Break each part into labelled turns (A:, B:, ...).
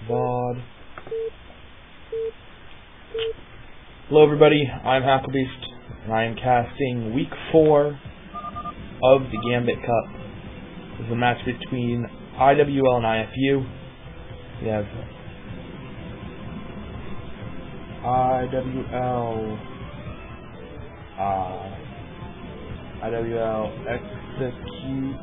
A: VOD. Hello everybody, I'm Hacklebeast, and I am casting Week 4 of the Gambit Cup. This is a match between IWL and IFU. We have IWL Execute.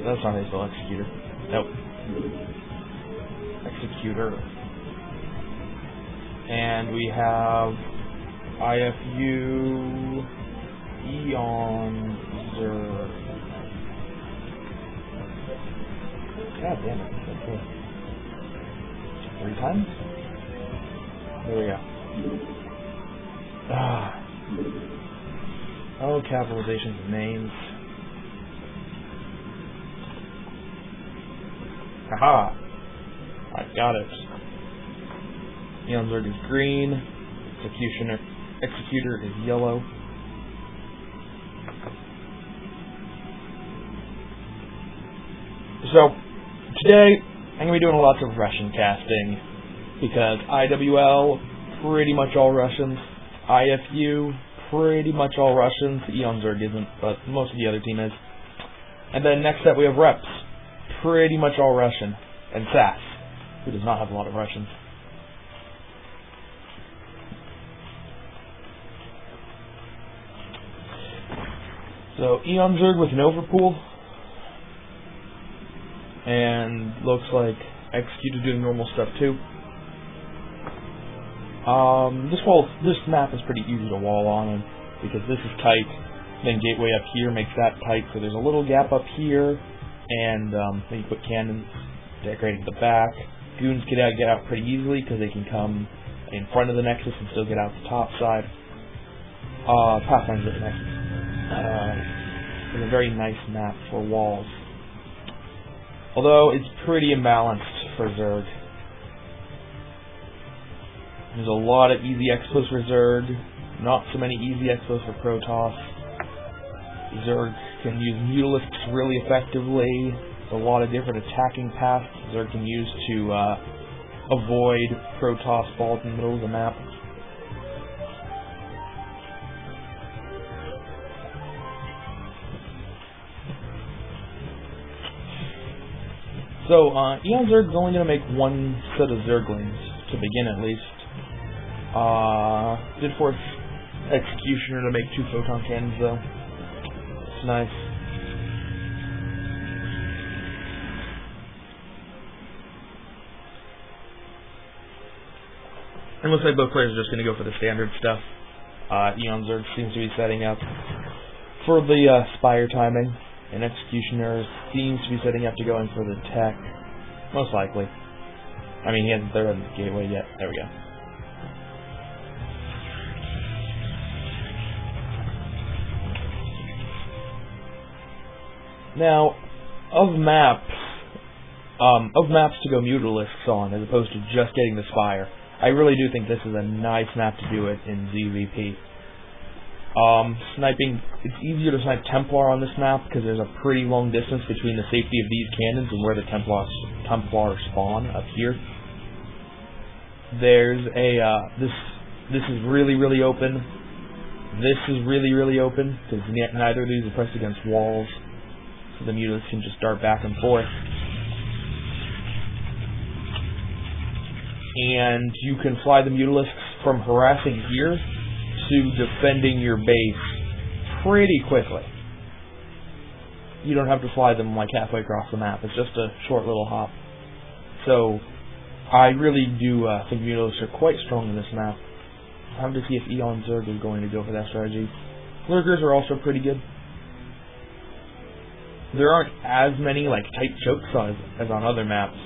A: That's not how you spell Executor. Nope. Executor. And we have IFU Eon Zerg. God damn it. Okay. 3 times? There we go. Oh, capitalizations of names. Haha! I got it. Eon Zerg is green. Executor is yellow. So, today, I'm going to be doing lots of Russian casting, because IWL, pretty much all Russians. IFU, pretty much all Russians. Eon Zerg isn't, but most of the other team is. And then next up we have Reps, pretty much all Russian. And SAS, who does not have a lot of Russians. So, Eon Zerg with an overpool. And looks like Executor doing normal stuff too. This map is pretty easy to wall on, because this is tight. Then Gateway up here makes that tight, so there's a little gap up here, and then you put cannons decorating the back. Goons get out pretty easily because they can come in front of the Nexus and still get out the top side. Pathfinder's at the Nexus. It's a very nice map for walls. Although it's pretty imbalanced for Zerg. There's a lot of easy expos for Zerg, not so many easy expos for Protoss. Zerg can use Mutalisks really effectively. A lot of different attacking paths Zerg can use to avoid Protoss balls in the middle of the map. So, Eon Zerg is only going to make one set of Zerglings, to begin at least. Did force Executioner to make 2 photon cannons, though. It's nice. It looks like both players are just going to go for the standard stuff. Eon Zerg seems to be setting up for the Spire timing. And Executioner seems to be setting up to go in for the tech. Most likely. I mean, he hasn't thrown the gateway yet. There we go. Now, of maps to go Mutalisks on, as opposed to just getting the Spire, I really do think this is a nice map to do it in ZVP. Sniping, it's easier to snipe Templar on this map because there's a pretty long distance between the safety of these cannons and where the Templar spawn up here. There's a, this is really open. This is really open because neither of these are pressed against walls, so the Mutalisks can just dart back and forth. And you can fly the Mutalisks from harassing here to defending your base pretty quickly. You don't have to fly them like halfway across the map. It's just a short little hop. So, I really do think Mutalisks are quite strong in this map. Time to see if Eon Zerg is going to go for that strategy. Lurkers are also pretty good. There aren't as many like tight chokes as on other maps.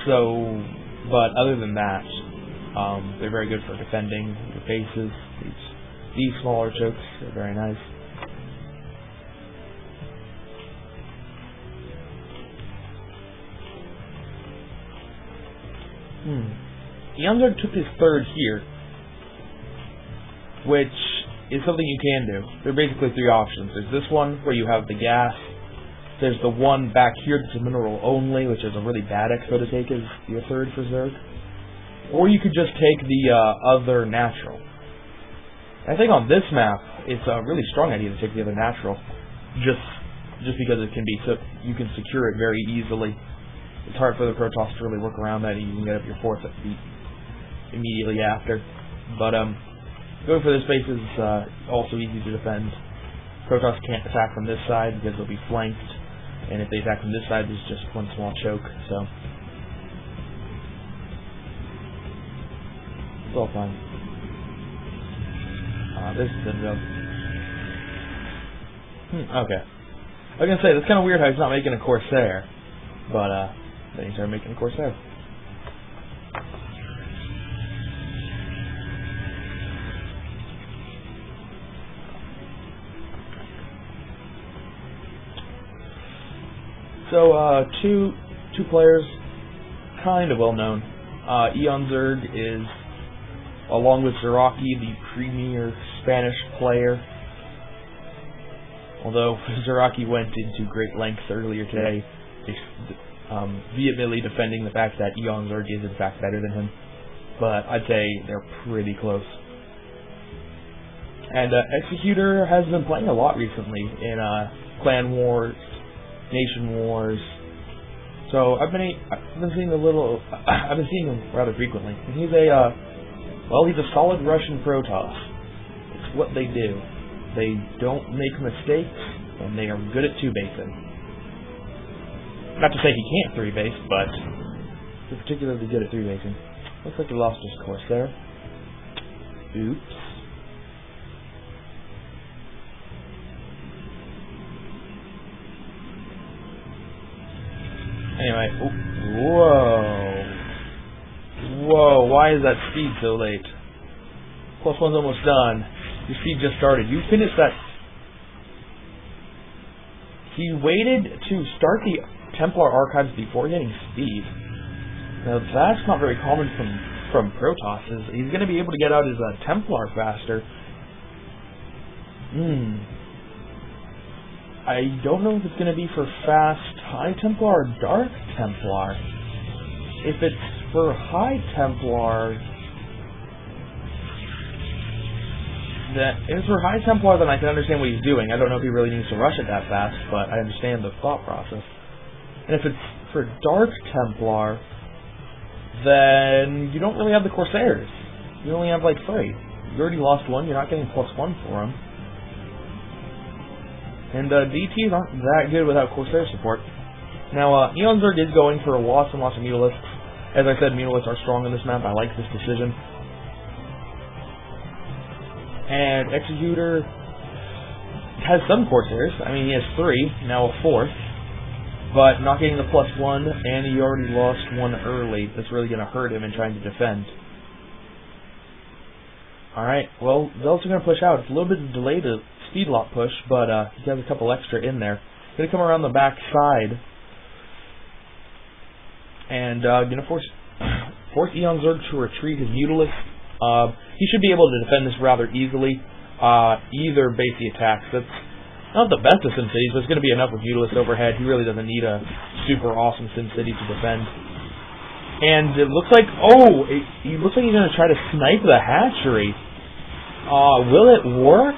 A: So, but other than that, they're very good for defending your bases. These smaller chokes are very nice. Eon Zerg took his third here, which is something you can do. There are basically three options. There's this one where you have the gas. There's the one back here that's a mineral only, which is a really bad expo to take as your third for Zerg. Or you could just take the other natural. I think on this map, it's a really strong idea to take the other natural, just because it can be you can secure it very easily. It's hard for the Protoss to really work around that. You can get up your fourth beat immediately after. But going for this base is also easy to defend. Protoss can't attack from this side because they'll be flanked, and if they attack from this side, there's just one small choke. So it's all fine. This is a joke. Okay. I was gonna say, that's kind of weird how he's not making a Corsair, but then he started making a Corsair. So, two players, kind of well known. Eon Zerg is, along with Zaraki, the premier Spanish player. Although Zaraki went into great lengths earlier today, vehemently defending the fact that Eon Zerg is in fact better than him. But I'd say they're pretty close. And Executor has been playing a lot recently in Clan Wars, Nation Wars. So I've been seeing him rather frequently. And he's he's a solid Russian Protoss. It's what they do. They don't make mistakes, and they are good at two-basing. Not to say he can't three-base, but they're particularly good at three-basing. Looks like he lost his course there. Oops. Anyway, whoa, why is that speed so late? +1's almost done. Your speed just started. You finished that. He waited to start the Templar Archives before getting speed. Now that's not very common from Protoss. He's going to be able to get out his Templar faster. I don't know if it's going to be for fast High Templar or Dark Templar. If it's for High Templar, then I can understand what he's doing. I don't know if he really needs to rush it that fast, but I understand the thought process. And if it's for Dark Templar, then you don't really have the Corsairs. You only have like 3. You already lost one. You're not getting +1 for him. And DTs aren't that good without Corsair support. Now, Eon Zerg is going for lots and lots of Mutalisks. As I said, Mutalisks are strong on this map. I like this decision. And Executor has some Corsairs. I mean, he has 3, now a 4th. But not getting the +1, and he already lost one early. That's really going to hurt him in trying to defend. Alright, well, Zealot's are going to push out. It's a little bit delayed to speed lock push, but he has a couple extra in there. Going to come around the back side. And going to force Eon Zerg to retreat his Mutalisk. He should be able to defend this rather easily. Either base the attacks. That's not the best of SimCities, but it's going to be enough with Mutalisk overhead. He really doesn't need a super awesome SimCity to defend. And it looks like, he looks like he's going to try to snipe the hatchery. Will it work?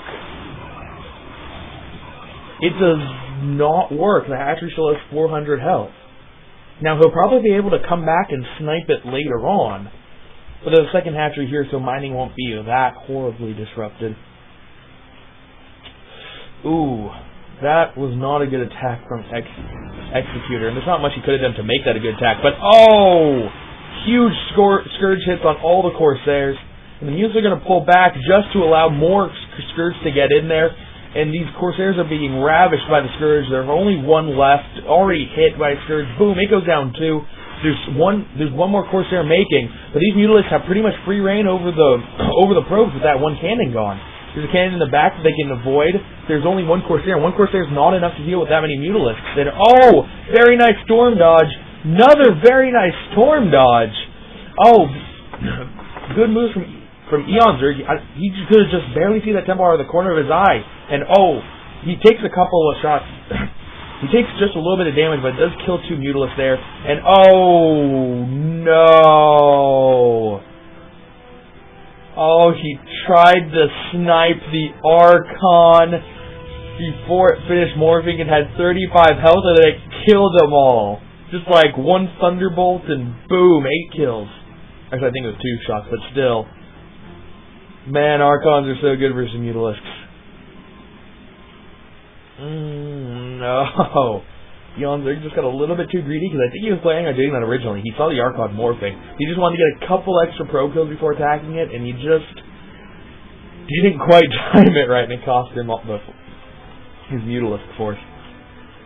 A: It does not work. The hatchery still has 400 health. Now, he'll probably be able to come back and snipe it later on. But there's a second hatchery here, so mining won't be that horribly disrupted. Ooh, that was not a good attack from Executor. And there's not much he could have done to make that a good attack. But, huge Scourge hits on all the Corsairs. And the Mutants are going to pull back just to allow more Scourge to get in there. And these Corsairs are being ravished by the Scourge. There's only one left, already hit by a Scourge. Boom, it goes down 2. There's one more Corsair making, but these Mutalisks have pretty much free reign over the probes with that one cannon gone. There's a cannon in the back that they can avoid. There's only one Corsair, and one Corsair is not enough to deal with that many Mutalisks. Then, very nice storm dodge. Another very nice storm dodge. Good move from from Eon Zerg, he could have just barely see that Templar out of the corner of his eye. And he takes a couple of shots. He takes just a little bit of damage, but does kill 2 Mutalisks there. And oh no! Oh, he tried to snipe the Archon before it finished morphing and had 35 health, and then it killed them all. Just like one Thunderbolt and boom, 8 kills. Actually, I think it was 2 shots, but still. Man, Archons are so good versus Mutalisks. No. Eon Zerg just got a little bit too greedy because I think he was planning on doing that originally. He saw the Archon morphing. He just wanted to get a couple extra pro kills before attacking it, and he didn't quite time it right, and it cost him his Mutalisk force.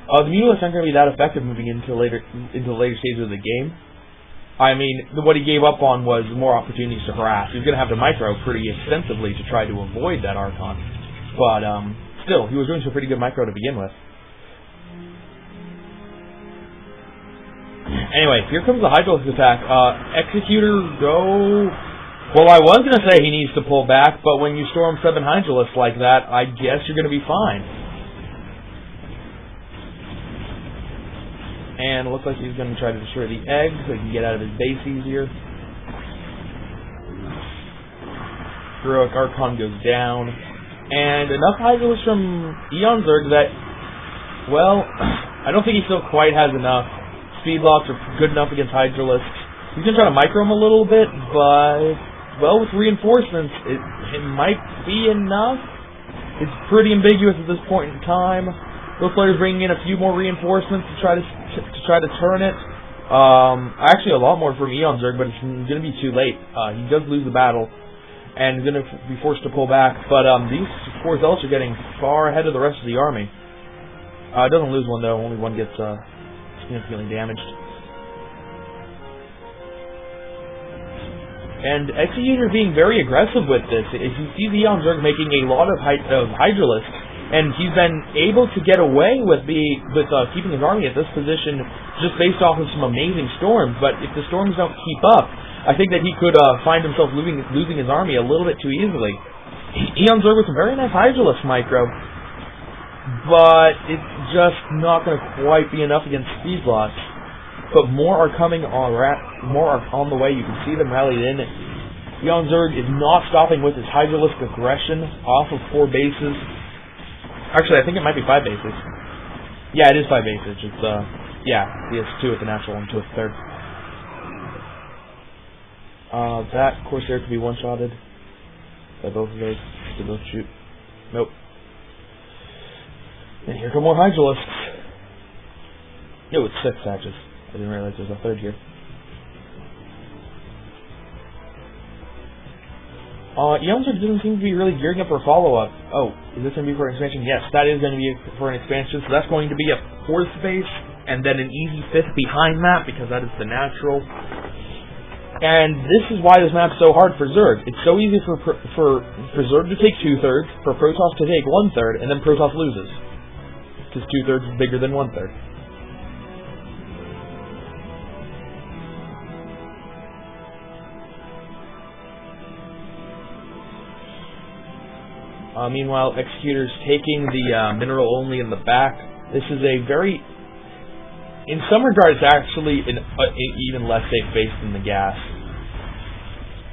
A: The Mutalisks aren't going to be that effective moving into the later stages of the game. I mean, what he gave up on was more opportunities to harass. He was going to have to micro pretty extensively to try to avoid that Archon. But, still, he was doing some pretty good micro to begin with. Anyway, here comes the Hydralisk attack. Executor, go... Well, I was going to say he needs to pull back, but when you storm 7 Hydralisks like that, I guess you're going to be fine. And it looks like he's going to try to destroy the egg so he can get out of his base easier. Heroic Archon goes down. And enough Hydralisks from Eon Zerg that, well, I don't think he still quite has enough. Speed blocks are good enough against Hydralisks. He's going to try to micro him a little bit, but, well, with reinforcements, it might be enough. It's pretty ambiguous at this point in time. Those players bringing in a few more reinforcements to try to turn it. Actually, a lot more from Eon Zerg, but it's going to be too late. He does lose the battle and is going to be forced to pull back. But these 4 Zealots are getting far ahead of the rest of the army. It doesn't lose one though; only one gets significantly damaged. And Executor being very aggressive with this. If you see the Eon Zerg making a lot of Hydralisks, and he's been able to get away with keeping his army at this position just based off of some amazing storms. But if the storms don't keep up, I think that he could find himself losing his army a little bit too easily. Eon Zerg with some very nice Hydralisk micro, but it's just not going to quite be enough against speed blocks. But more are coming more are on the way. You can see them rallied in. Eon Zerg is not stopping with his Hydralisk aggression off of 4 bases. Actually, I think it might be 5 bases. Yeah, it is 5 bases. It's yeah, he has 2 at the natural and 2 at the third. That Corsair could be one-shotted by both of those. They both shoot. Nope. And here come more Hydralisks. No, it's 6 actually. I didn't realize there's a third here. Eon Zerg doesn't seem to be really gearing up for a follow-up. Oh, is this going to be for an expansion? Yes, that is going to be for an expansion. So that's going to be a 4th base, and then an easy 5th behind that, because that is the natural. And this is why this map's so hard for Zerg. It's so easy for Zerg to take 2/3, for Protoss to take 1/3, and then Protoss loses. Because 2/3 is bigger than 1/3. Meanwhile, Executor's taking the mineral only in the back. This is a very... In some regards, actually an even less safe base than the gas.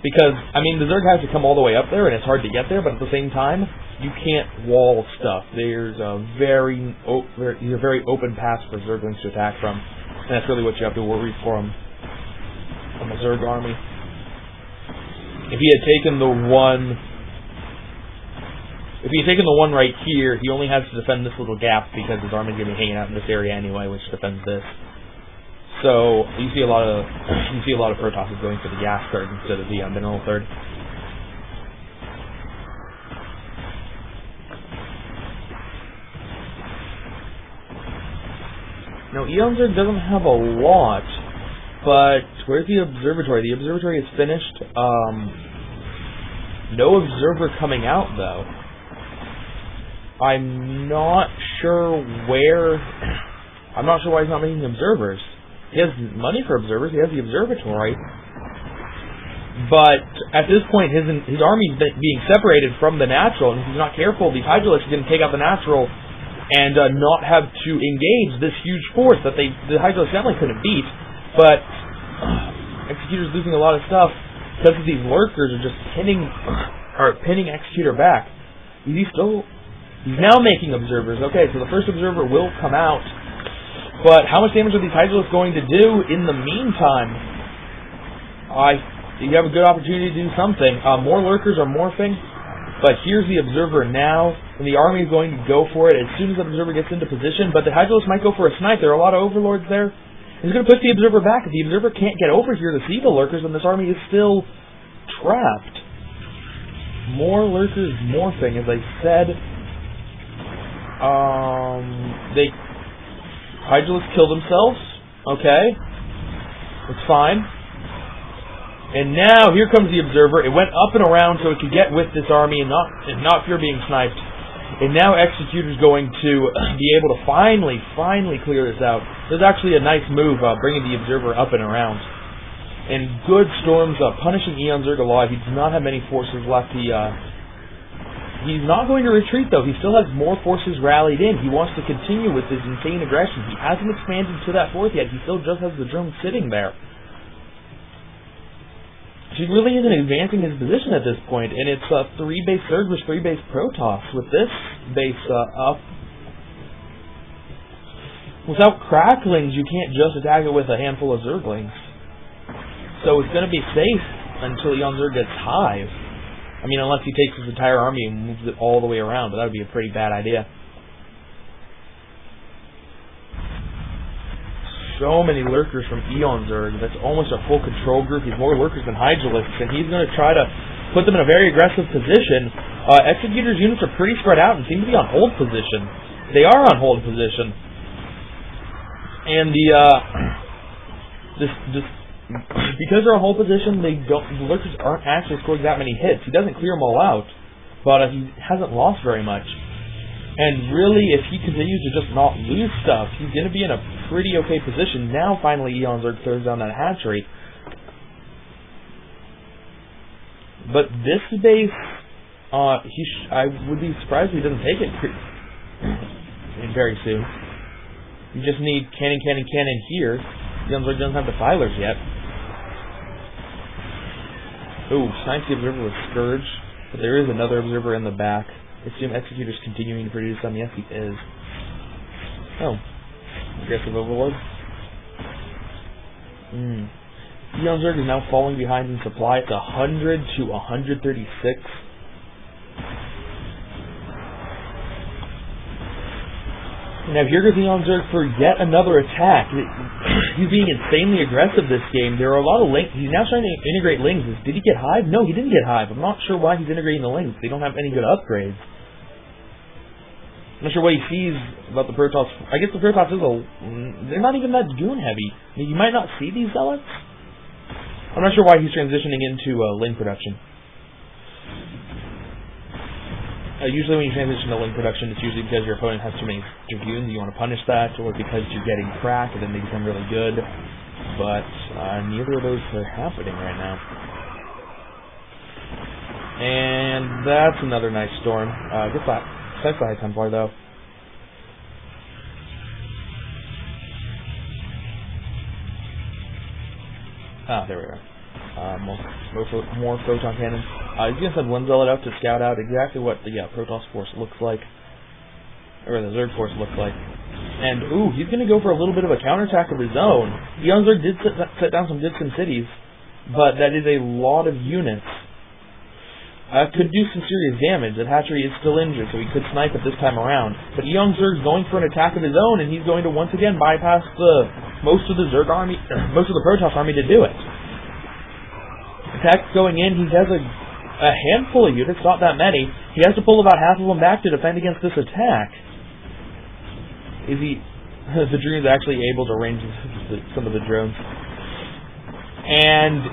A: Because, I mean, the Zerg has to come all the way up there, and it's hard to get there, but at the same time, you can't wall stuff. There's a very open paths for Zerglings to attack from, and that's really what you have to worry from the Zerg army. If he had taken the one... If he'd taken the one right here, he only has to defend this little gap because his army's going to be hanging out in this area anyway, which defends this. So you see a lot of Protosses going for the gas third instead of the mineral third. Now Eon Zerg doesn't have a lot, but where's the observatory? The observatory is finished. No observer coming out though. I'm not sure why he's not making observers. He has money for observers, he has the observatory. But at this point, his army is being separated from the natural, and if he's not careful, these Hydralisks are going to take out the natural and not have to engage this huge force that the Hydralisks definitely couldn't beat. But Executor's losing a lot of stuff because of these lurkers are just pinning Executor back. He's now making observers. Okay, so the first observer will come out. But how much damage are these Hydralisks going to do in the meantime? You have a good opportunity to do something. More lurkers are morphing, but here's the observer now, and the army is going to go for it as soon as the observer gets into position. But the Hydralisk might go for a snipe. There are a lot of overlords there. He's going to push the observer back. If the observer can't get over here to see the lurkers, then this army is still trapped. More lurkers morphing, as I said. Hydralisks kill themselves. Okay. It's fine. And now, here comes the observer. It went up and around so it could get with this army and not fear being sniped. And now Executor's going to be able to finally clear this out. This is actually a nice move, bringing the observer up and around. And good storms, punishing Eon Zerg a lot. He does not have many forces left. He's not going to retreat, though. He still has more forces rallied in. He wants to continue with his insane aggression. He hasn't expanded to that fourth yet. He still just has the drone sitting there. He really isn't advancing his position at this point, and it's 3-base Zerg versus 3-base Protoss. With this base up, without cracklings, you can't just attack it with a handful of Zerglings. So it's going to be safe until Eon Zerg gets Hive. I mean, unless he takes his entire army and moves it all the way around, but that would be a pretty bad idea. So many lurkers from Eon Zerg. That's almost a full control group. He's more lurkers than Hydralisks, and he's going to try to put them in a very aggressive position. Executor's units are pretty spread out and seem to be on hold position. They are on hold position. And because they're on hold position, the lurkers aren't actually scoring that many hits. He doesn't clear them all out, but he hasn't lost very much. And really, if he continues to just not lose stuff, he's going to be in a pretty okay position. Now, finally, Eon Zerg throws down that hatchery. But this base, I would be surprised if he doesn't take it very soon. You just need cannon here. Eon Zerg doesn't have the filers yet. Ooh, snipes the observer with Scourge, but there is another observer in the back. Assume Executor's continuing to produce some. Yes, he is. Oh. Aggressive Overlord. Eon Zerg is now falling behind in supply. It's 100 to 136. Now here goes Eon Zerg for yet another attack. He's being insanely aggressive this game. There are a lot of links. He's now trying to integrate lings. Did he get Hive? No, he didn't get Hive. I'm not sure why he's integrating the lings. They don't have any good upgrades. I'm not sure what he sees about the Protoss. I guess the Protoss they're not even that goon heavy. I mean, you might not see these zealots. I'm not sure why he's transitioning into ling production. Usually when you transition to ling production, it's usually because your opponent has too many Dragoons, you want to punish that, or because you're getting cracked and then they become really good. But neither of those are happening right now. And that's another nice storm. Good fight. Thanks for High Templar, though. There we are. More photon cannons. He's going to send one zealot out to scout out exactly what the Protoss force looks like. Or the Zerg force looks like. And, ooh, he's going to go for a little bit of a counterattack of his own. Eon Zerg did set down some good Sim cities, but that is a lot of units. Could do some serious damage. That hatchery is still injured, so he could snipe it this time around. But Eon Zerg's going for an attack of his own, and he's going to once again bypass most of the Zerg army, most of the Protoss army to do it. Attack's going in. He has a handful of units, not that many. He has to pull about half of them back to defend against this attack. Is he? The Dragoon's actually able to range some of the drones. And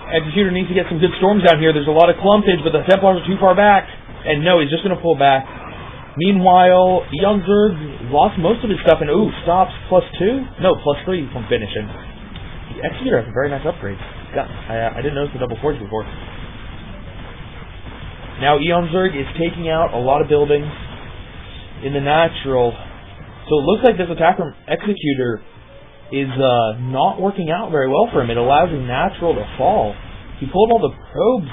A: Executor needs to get some good storms down here. There's a lot of clumpage, but the Templars are too far back. And no, he's just going to pull back. Meanwhile, Eon Zerg lost most of his stuff and, stops +2? No, +3 from finishing. The Executor has a very nice upgrade. I didn't notice the double forge before. Now Eon Zerg is taking out a lot of buildings in the natural. So it looks like this attack from Executor is not working out very well for him. It allows his natural to fall. He pulled all the probes.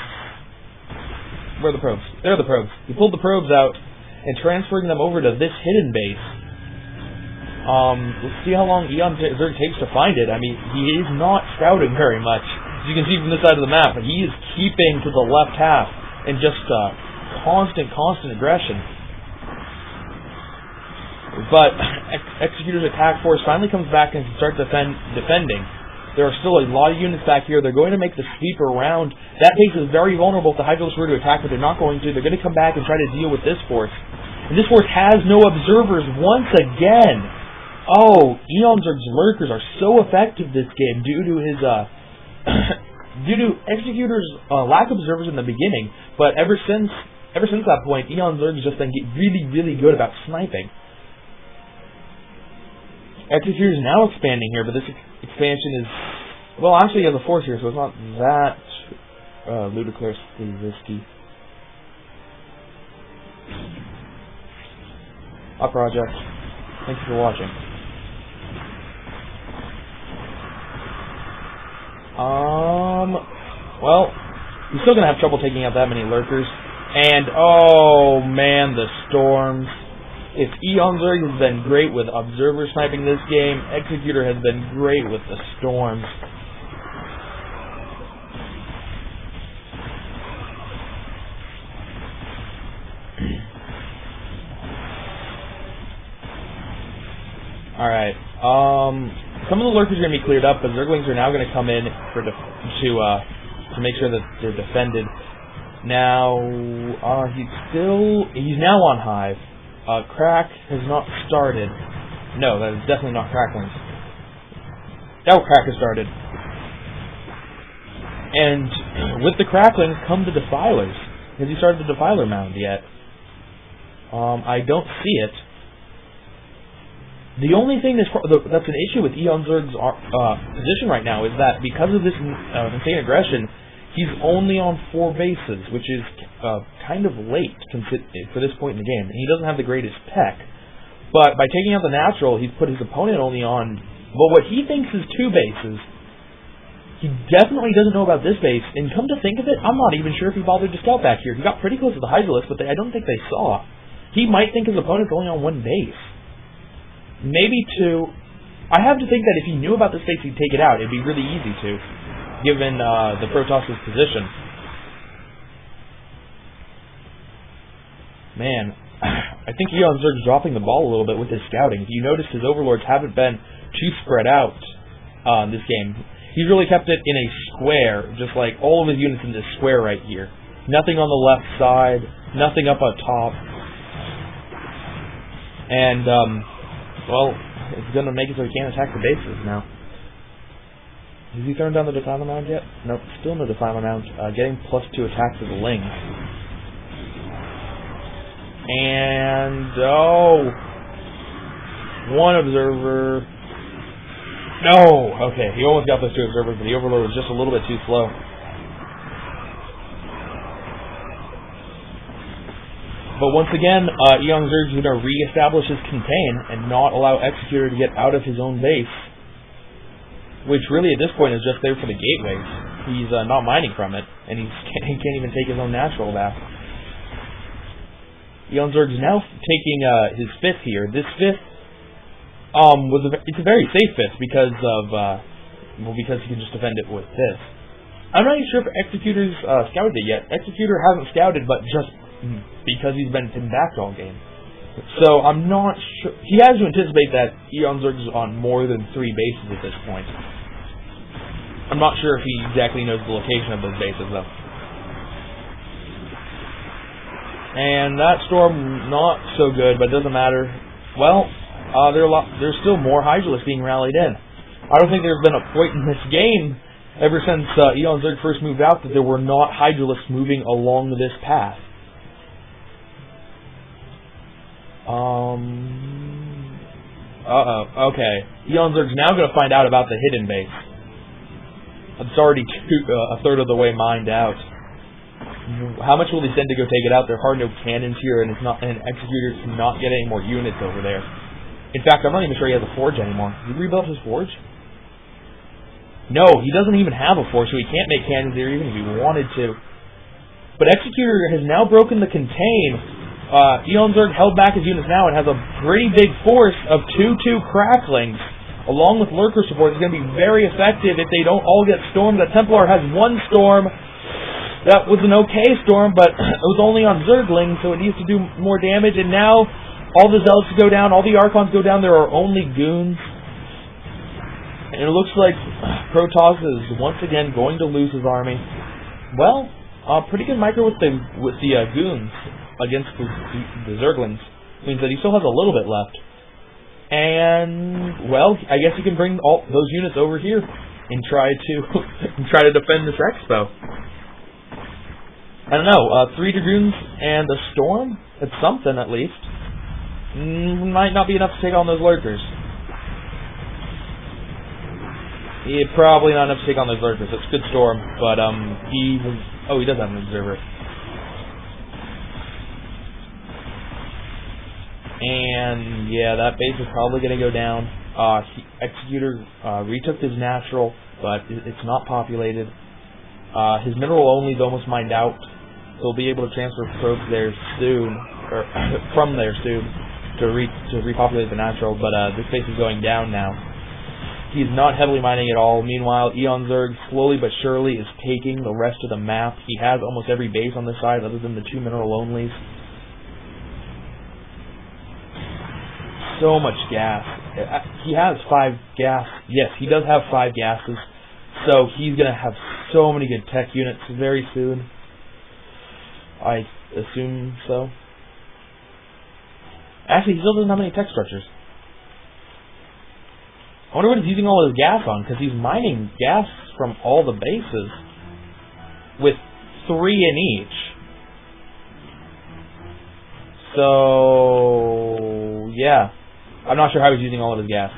A: Where are the probes? There are the probes. He pulled the probes out and transferring them over to this hidden base. Let's see how long Eon Zerg takes to find it. I mean, he is not scouting very much. As you can see from this side of the map, he is keeping to the left half and just constant aggression. But Executor's attack force finally comes back and can start defending. There are still a lot of units back here. They're going to make the sweep around. That base is very vulnerable if the Hydralisks were to attack, but they're not going to. They're going to come back and try to deal with this force. And this force has no observers once again. Oh, Eon Zerg's lurkers are so effective this game due to his due to Executor's lack of observers in the beginning. But ever since that point, Eon Zerg's just been really good about sniping. Executor is now expanding here, but this expansion is... Well, actually he has a force here, so it's not that ludicrously risky. Up, Project. Thank you for watching. Well, he's still going to have trouble taking out that many lurkers. And, oh man, the storms. If Eon Zerg has been great with observer sniping this game, Executor has been great with the storms. Alright, some of the lurkers are going to be cleared up, but Zerglings are now going to come in to make sure that they're defended. Now, he's now on Hive. Crack has not started. No, that is definitely not Cracklings. Now Crack has started. And with the Cracklings come the Defilers. Has he started the Defiler mound yet? I don't see it. The only thing that's an issue with Eon Zerg's position right now is that because of this insane aggression, he's only on 4 bases, which is kind of late for this point in the game. And he doesn't have the greatest tech. But by taking out the natural, he's put his opponent only on, well, what he thinks is 2 bases. He definitely doesn't know about this base. And come to think of it, I'm not even sure if he bothered to scout back here. He got pretty close to the Hydralisk, but I don't think they saw. He might think his opponent's only on 1 base. Maybe 2. I have to think that if he knew about this base, he'd take it out. It'd be really easy to, given the Protoss' position. Man, I think Eon Zerg's dropping the ball a little bit with his scouting. If you notice, his overlords haven't been too spread out this game. He's really kept it in a square, just like all of his units in this square right here. Nothing on the left side, nothing up on top. And, well, it's going to make it so he can't attack the bases now. Has he turned down the Defiler Mound yet? Nope, still no Defiler Mound. Getting +2 attack to the Lings. And, oh, 1 observer. No! Okay, he almost got those 2 observers, but the Overlord was just a little bit too slow. But once again, Eon Zerg is going to re-establish his contain and not allow Executor to get out of his own base. Which really at this point is just there for the gateways. He's not mining from it, and he can't even take his own natural back. Eon Zerg is now taking his 5th here. This 5th it's a very safe 5th because of because he can just defend it with this. I'm not even sure if Executor's scouted it yet. Executor hasn't scouted, but just because he's been pinned back all game. So I'm not sure. He has to anticipate that Eon Zerg is on more than 3 bases at this point. I'm not sure if he exactly knows the location of those bases, though. And that storm, not so good, but it doesn't matter. Well, there's still more Hydralisks being rallied in. I don't think there's been a point in this game, ever since Eon Zerg first moved out, that there were not Hydralisks moving along this path.
B: Okay. Eon Zerg's now going to find out about the hidden base.
A: It's already a third of the way mined out. How much will they send to go take it out? There are no cannons here, and Executor cannot get any more units over there. In fact, I'm not even sure he has a forge anymore. He rebuilt his forge? No, he doesn't even have a forge, so he can't make cannons there even if he wanted to. But Executor has now broken the contain. Eon Zerg held back his units now and has a pretty big force of 2/2 cracklings. Along with Lurker support, it's going to be very effective if they don't all get stormed. The Templar has one storm. That was an okay storm, but it was only on Zerglings, so it needs to do more damage. And now all the Zealots go down, all the Archons go down. There are only goons. And it looks like Protoss is once again going to lose his army. Well, pretty good micro with the goons against the Zerglings. Means that he still has a little bit left. And well, I guess he can bring all those units over here and try to defend this expo. I don't know. 3 Dragoons and a Storm. It's something at least. Might not be enough to take on those Lurkers. Yeah, probably not enough to take on those Lurkers. It's a good Storm, but he does have an Observer. And yeah, that base is probably going to go down. Executor retook his natural, but it's not populated. His mineral only is almost mined out. He'll be able to transfer probes there soon, or from there soon, to repopulate the natural. But this base is going down now. He's not heavily mining at all. Meanwhile, Eon Zerg slowly but surely is taking the rest of the map. He has almost every base on this side other than the 2 mineral onlys. So much gas. He has 5 gas. Yes, he does have 5 gases. So he's going to have so many good tech units very soon. I assume so. Actually, he still doesn't have any tech structures. I wonder what he's using all his gas on, because he's mining gas from all the bases with 3 in each. So, yeah. I'm not sure how he's using all of his gas.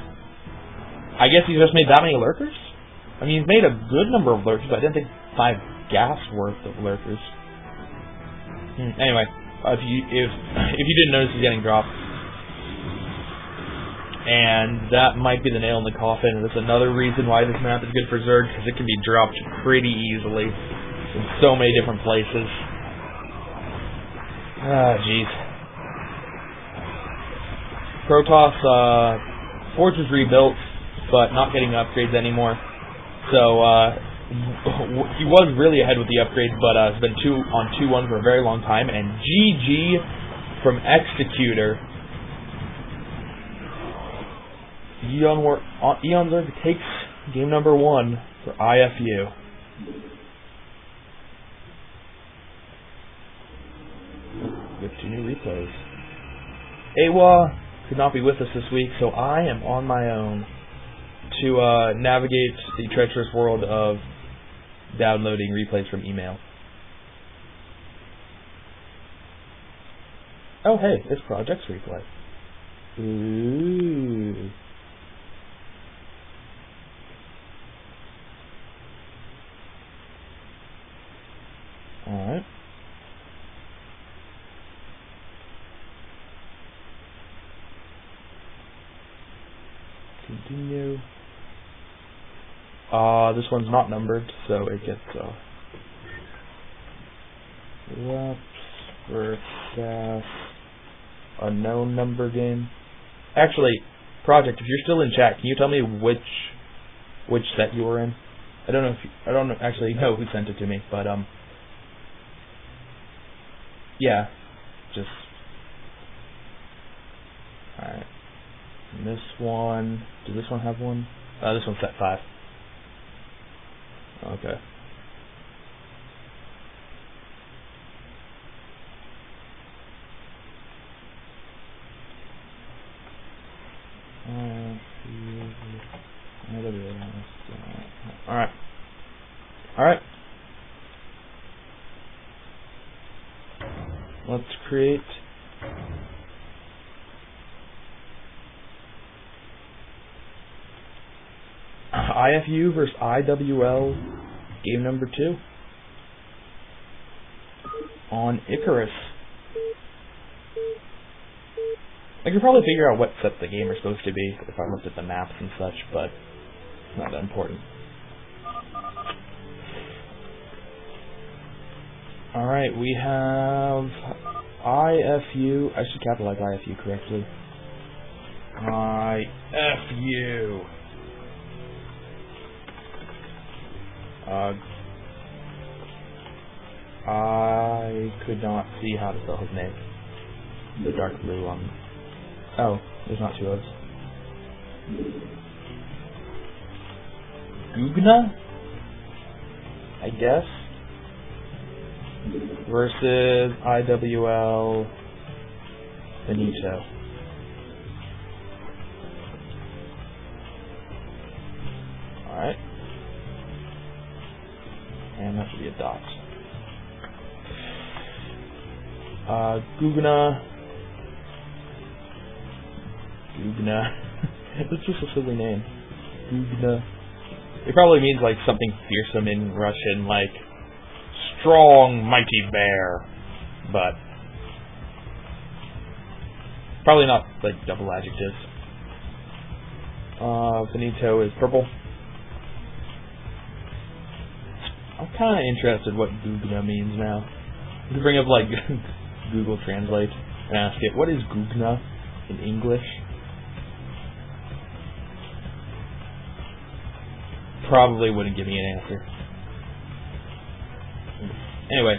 A: I guess he's just made that many Lurkers? I mean, he's made a good number of Lurkers, but I didn't think 5 gas worth of Lurkers. Anyway, if you didn't notice, he's getting dropped. And that might be the nail in the coffin, and that's another reason why this map is good for Zerg, because it can be dropped pretty easily in so many different places. Jeez. Protoss, Forge was rebuilt, but not getting upgrades anymore. So, he was really ahead with the upgrades, but it's been 2-1 for a very long time, and GG from Executor. Eon Zerg takes game number 1 for IFU. With 2 new replays. Awa could not be with us this week, so I am on my own to navigate the treacherous world of downloading replays from email. Oh hey, it's Projects replay. Ooh. Alright. Continue. This one's not numbered, so it gets reps for gas unknown number game. Actually, Project, if you're still in chat, can you tell me which set you were in? I don't actually know who sent it to me, but yeah, just alright. And this one, does this one have one? This one's set 5. Okay. Alright. Alright. Let's create IFU versus IWL, game number 2. On Icarus. I could probably figure out what set the game are supposed to be if I looked at the maps and such, but it's not that important. Alright, we have IFU. I should capitalize IFU correctly. IFU. I could not see how to spell his name. The dark blue one. Oh, there's not 2 O's. Gugna? I guess? Versus IWL Finito. Alright. And that should be a dot. Gugna. It's just a silly name. Gugna. It probably means like something fearsome in Russian, like strong, mighty bear. But probably not like double adjectives. Finito is purple. I'm kind of interested what Gugna means now. You can bring up like Google Translate and ask it, what is Gugna in English? Probably wouldn't give me an answer. Anyway,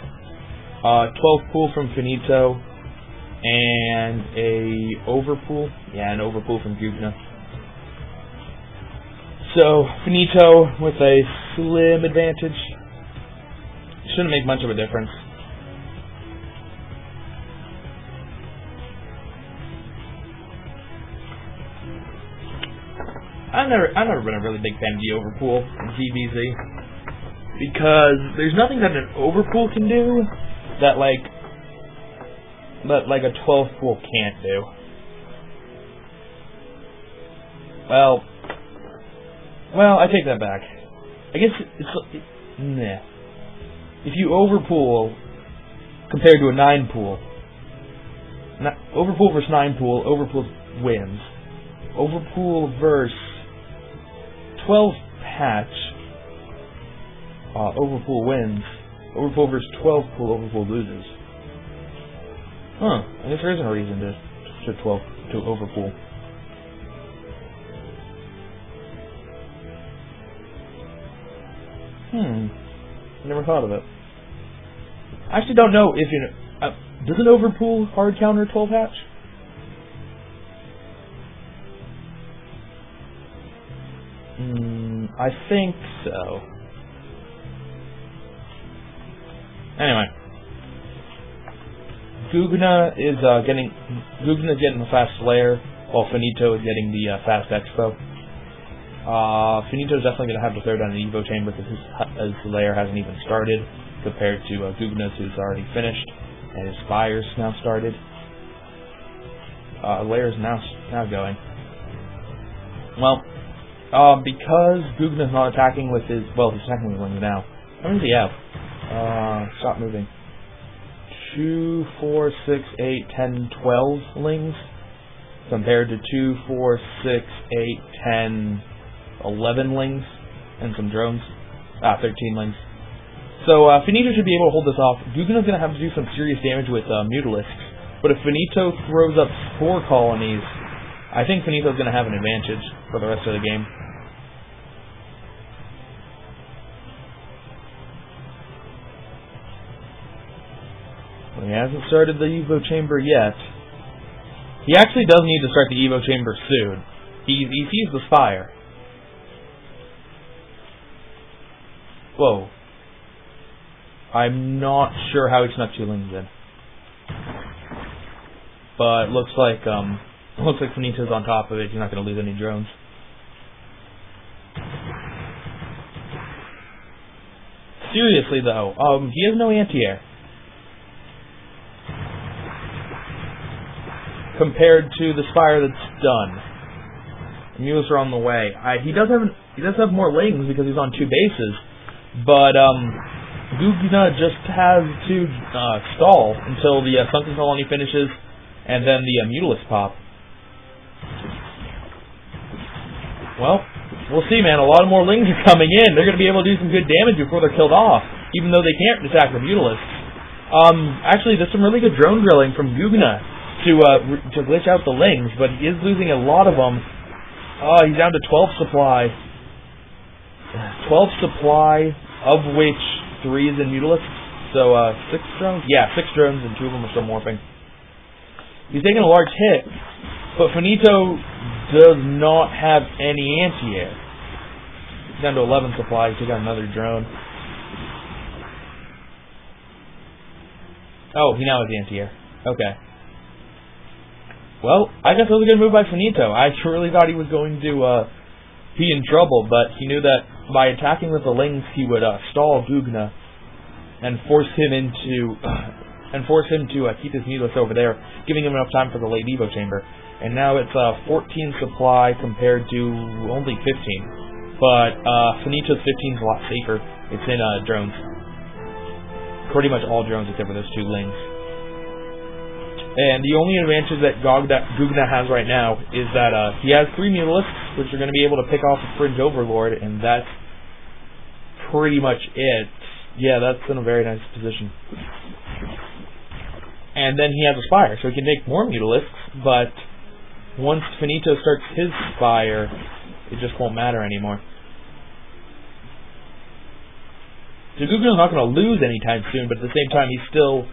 A: 12 pool from Finito and a overpool. Yeah, an overpool from Gugna. So Finito with a slim advantage. Shouldn't make much of a difference. I've never been a really big fan of the overpool in GVZ because there's nothing that an overpool can do that like a 12 pool can't do. Well, I take that back. I guess it's nah. If you overpool compared to a 9 pool, overpool versus 9 pool, overpool wins. Overpool versus 12 patch, overpool wins. Overpool versus 12 pool, overpool loses. Huh? I guess there isn't a reason to overpool. Never thought of it. I actually don't know if does an overpool hard counter 12 hatch? I think so. Anyway, Gugna is getting the fast Slayer, while Finito is getting the fast Expo. Finito is definitely going to have to throw down the Evo Chamber because his Slayer hasn't even started, compared to Gugna's, who's already finished, and his Fire's now started. Layer's now going. Well, because Gugna's not attacking with his... Well, he's attacking with wings now. How many does he have? Stop moving. 2, 4, 6, 8, 10, 12 lings. Compared to 2, 4, 6, 8, 10, 11 lings. And some drones. 13 lings. So, Finito should be able to hold this off. Gugna's going to have to do some serious damage with Mutalisks. But if Finito throws up Spore Colonies, I think Finito's going to have an advantage for the rest of the game. Well, he hasn't started the Evo Chamber yet. He actually does need to start the Evo Chamber soon. He sees the Spire. Whoa. I'm not sure how he snuck 2 lings in. But looks like Finito's on top of it. He's not going to lose any drones. Seriously though, he has no anti-air. Compared to the Spire that's done. Mutalisks are on the way. He does have more lings because he's on 2 bases, but Gugna just has to stall until the Sunken Colony finishes, and then the Mutalisk pop. Well, we'll see, man. A lot of more lings are coming in. They're going to be able to do some good damage before they're killed off, even though they can't attack the Mutalisks. Actually, there's some really good drone drilling from Gugna to glitch out the lings, but he is losing a lot of them. He's down to 12 supply. 12 supply, of which 3 is in Mutalisks. So, 6 drones? Yeah, 6 drones, and 2 of them are still morphing. He's taking a large hit, but Finito does not have any anti-air. He's down to 11 supply. He took out another drone. Oh, he now has anti-air. Okay. Well, I guess that was a good move by Finito. I truly thought he was going to be in trouble, but he knew that by attacking with the lings, he would stall Gugna and force him to keep his Mutalisks over there, giving him enough time for the late Evo chamber. And now it's 14 supply compared to only 15. But Finito's 15 is a lot safer. It's in drones. Pretty much all drones except for those 2 lings. And the only advantage that Gugna has right now is that he has 3 Mutalisks, which are going to be able to pick off the Fringe Overlord, and that's pretty much it. Yeah, that's in a very nice position. And then he has a Spire, so he can make more Mutalisks, but once Finito starts his Spire, it just won't matter anymore. So Gugna's not going to lose anytime soon, but at the same time, he's still...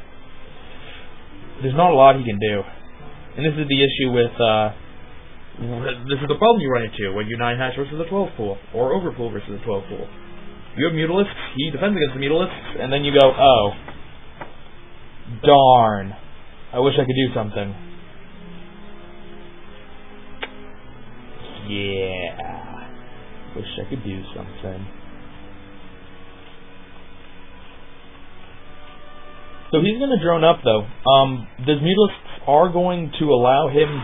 A: There's not a lot he can do. And this is the issue with... this is the problem you run into when you 9-hatch versus a 12 pool, or overpool versus a 12 pool. You have Mutalisks, he defends against the Mutalisks, and then you go, oh, darn. I wish I could do something. Yeah. Wish I could do something. So he's going to drone up, though. The Mutalisks are going to allow him...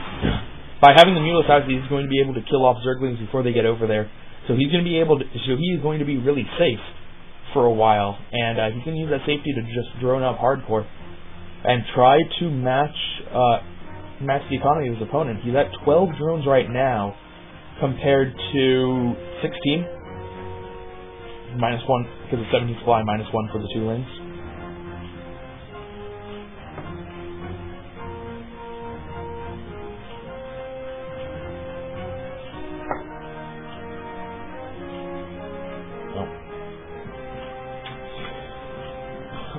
A: By having the Mutalisk out, he's going to be able to kill off Zerglings before they get over there. So he's going to be able to... So he is going to be really safe for a while. And he's going to use that safety to just drone up hardcore. And try to match the economy of his opponent. He's at 12 drones right now, compared to 16. -1 because of 17 supply, -1 for the 2 lings.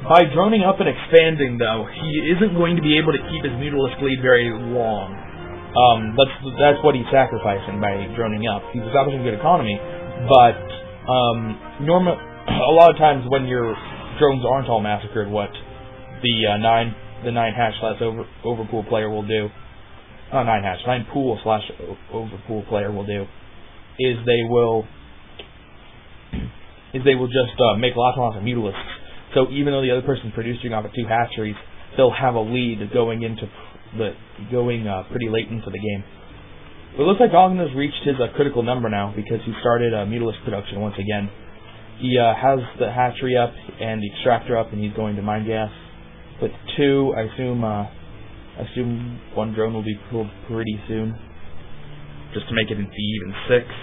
A: By droning up and expanding, though, he isn't going to be able to keep his Mutalisk lead very long. That's what he's sacrificing by droning up. He's establishing good economy, but a lot of times when your drones aren't all massacred, what the 9-hatch slash overpool player will do, 9-hatch, 9-pool slash overpool player will do, is they will just make lots and lots of Mutalisks. So even though the other person's producing off of 2 hatcheries, they'll have a lead going pretty late into the game. But it looks like Ogna's reached his critical number now because he started Mutalisk production once again. He has the hatchery up and the extractor up, and he's going to mine gas. With 2, I assume 1 drone will be pulled pretty soon, just to make it into even 6.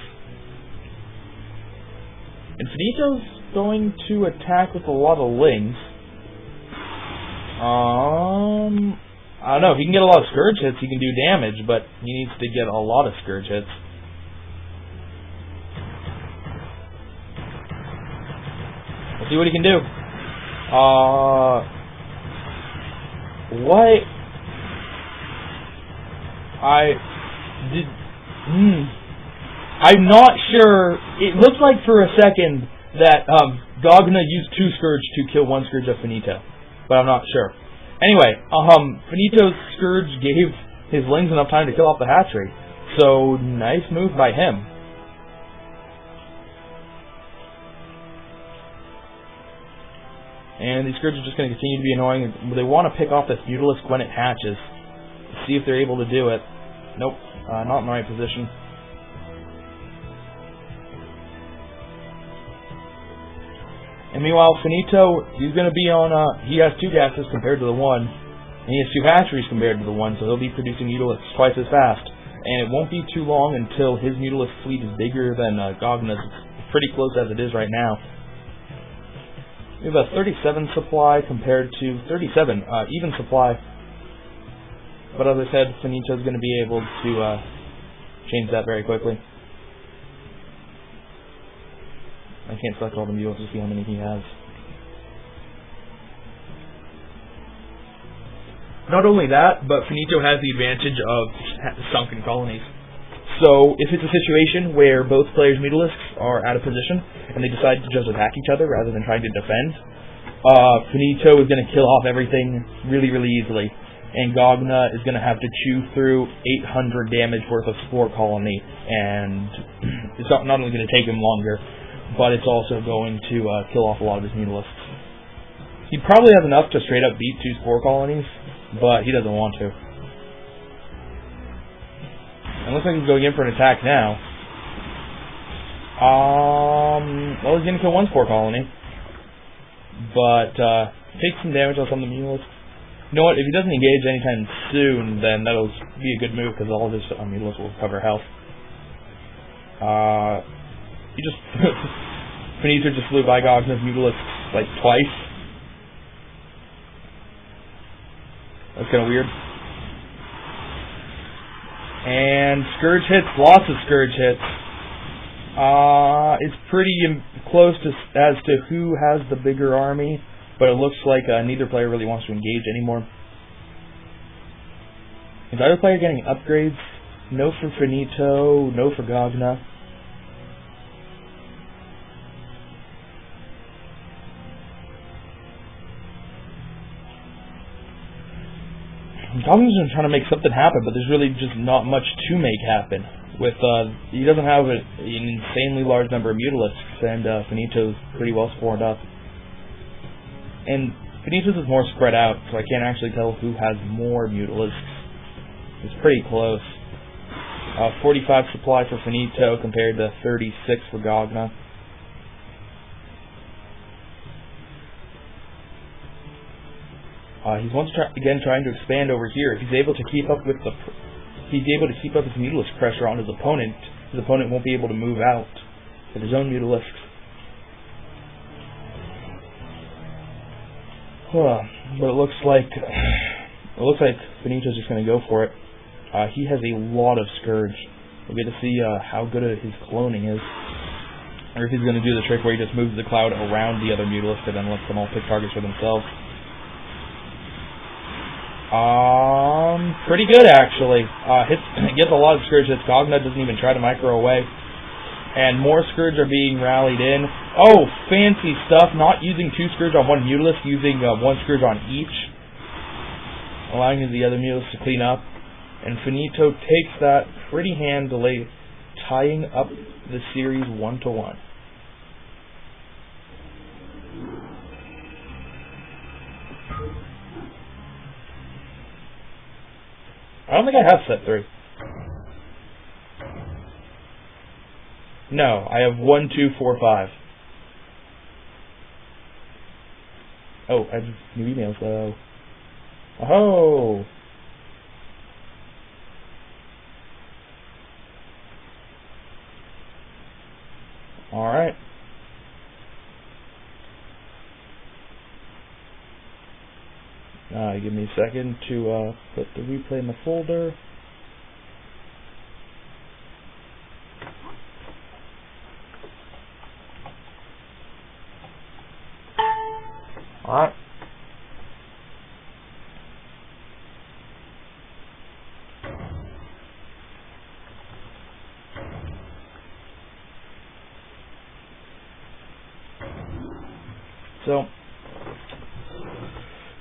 A: And Finito's going to attack with a lot of lings. I don't know. If he can get a lot of Scourge hits, he can do damage, but he needs to get a lot of Scourge hits. We'll see what he can do. What? I'm not sure. It looked like for a second that Gugna used 2 Scourge to kill 1 Scourge of Finito, but I'm not sure. Anyway, Finito's Scourge gave his lings enough time to kill off the hatchery, so nice move by him. And these Scourge are just going to continue to be annoying. They want to pick off this Mutalisk when it hatches. See if they're able to do it. Nope, not in the right position. And meanwhile, Finito, he's going to be on, he has 2 gases compared to the 1, and he has 2 hatcheries compared to the 1, so he'll be producing Mutalisks twice as fast. And it won't be too long until his Mutalisk fleet is bigger than Gogna's. It's pretty close as it is right now. We have a 37 supply compared to 37, even supply. But as I said, Finito's going to be able to change that very quickly. I can't select all the mules to see how many he has. Not only that, but Finito has the advantage of sunken colonies. So if it's a situation where both players' Mutalisks are out of position and they decide to just attack each other rather than trying to defend, Finito is going to kill off everything really, really easily. And Gogna is going to have to chew through 800 damage worth of Spore Colony, and it's not only going to take him longer, but it's also going to kill off a lot of his Mutalisks. He probably has enough to straight up beat 2 Spore Colonies, but he doesn't want to. It looks like he's going in for an attack now. Well, he's going to kill 1 Spore Colony, but take some damage on some of the Mutalisks. You know what, if he doesn't engage anytime soon, then that'll be a good move, because all of his Mutalisks will cover health. He just... Finito just flew by Gogna's Mutalisks, like, twice. That's kind of weird. And Scourge hits, lots of Scourge hits. It's pretty close as to who has the bigger army, but it looks like neither player really wants to engage anymore. Is either player getting upgrades? No for Finito, no for Gogna. Gogna's trying to make something happen, but there's really just not much to make happen. With he doesn't have an insanely large number of Mutalisks, and Finito's pretty well spawned up. And Finito's is more spread out, so I can't actually tell who has more Mutalisks. It's pretty close. 45 supply for Finito compared to 36 for Gogna. He's once again trying to expand over here. If he's able to keep up with his Mutalisk pressure on his opponent won't be able to move out with his own Mutalisks. But it looks like Finito's just going to go for it. He has a lot of Scourge. We'll get to see how good his cloning is, or if he's going to do the trick where he just moves the cloud around the other Mutalisk and then lets them all pick targets for themselves. Pretty good actually. Gets a lot of Scourge hits. Gogna doesn't even try to micro away. And more Scourge are being rallied in. Oh, fancy stuff. Not using 2 Scourge on 1 Mutalisk, using 1 Scourge on each, allowing the other Mutalisk to clean up. And Finito takes that pretty handily, tying up the series 1-1. I don't think I have set 3. No, I have 1, 2, 4, 5. Oh, I have new emails though. Oh! Alright. Give me a second to put the replay in the folder. Alright. So,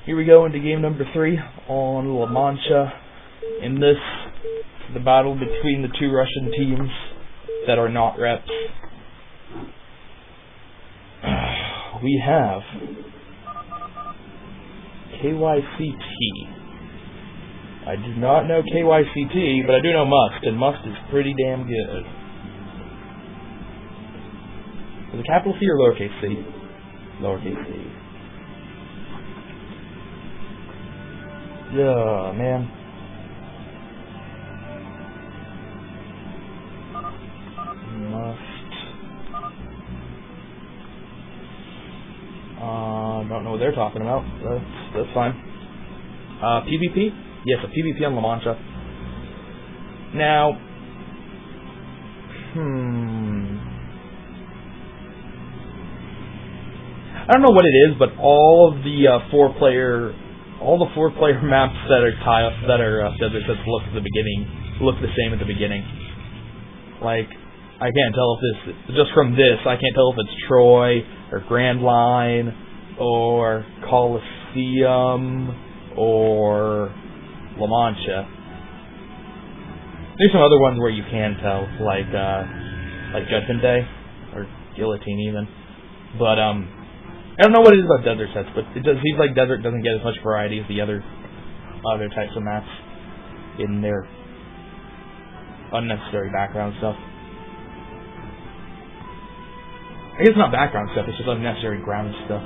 A: here we go into game number 3 on La Mancha. In this, the battle between the 2 Russian teams that are not reps. We have KYCT. I do not know KYCT, but I do know Must, and Must is pretty damn good. Is it capital C or lowercase c? lowercase c. Yeah, man. Don't know what they're talking about. That's fine. PvP? Yes, a PvP on La Mancha. Now, I don't know what it is, but all of the four-player maps that are Desert Sets look the same at the beginning. Like, I can't tell if this, just from this, I can't tell if it's Troy or Grand Line or Coliseum or La Mancha. There's some other ones where you can tell, like Judgment Day or Guillotine even. But I don't know what it is about Desert Sets, but it does seem like Desert doesn't get as much variety as the other types of maps in their unnecessary background stuff. I guess it's not background stuff, it's just unnecessary ground stuff.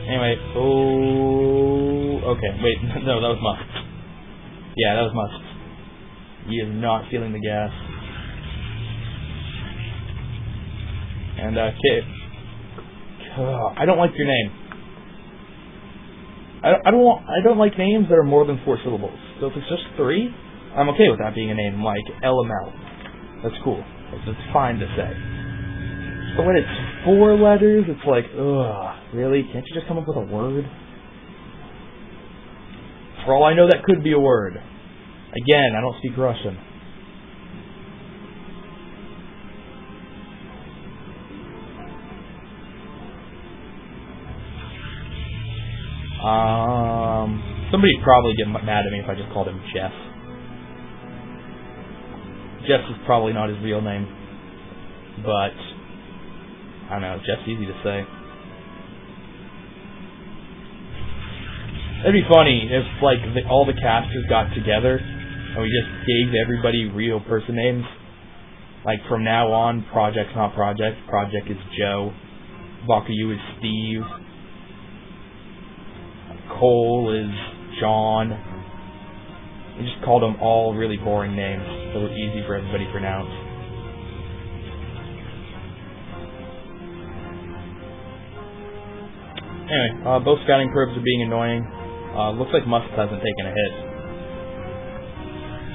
A: Anyway, okay, wait, no, that was Musk. Yeah, that was Musk. He is not feeling the gas. And, I don't like your name. I don't like names that are more than 4 syllables. So if it's just 3, I'm okay with that being a name, like LML. That's cool. It's fine to say. But when it's 4 letters, it's like, ugh, really? Can't you just come up with a word? For all I know, that could be a word. Again, I don't speak Russian. Somebody'd probably get mad at me if I just called him Jeff. Jeff is probably not his real name, but I don't know, Jeff's easy to say. It'd be funny if, like, all the casters got together and we just gave everybody real person names. Like, from now on, Project's not Project. Project is Joe. Bakuyu is Steve. Cole is John. We just called them all really boring names that were easy for everybody to pronounce. Anyway, both scouting probes are being annoying. Looks like Musk hasn't taken a hit.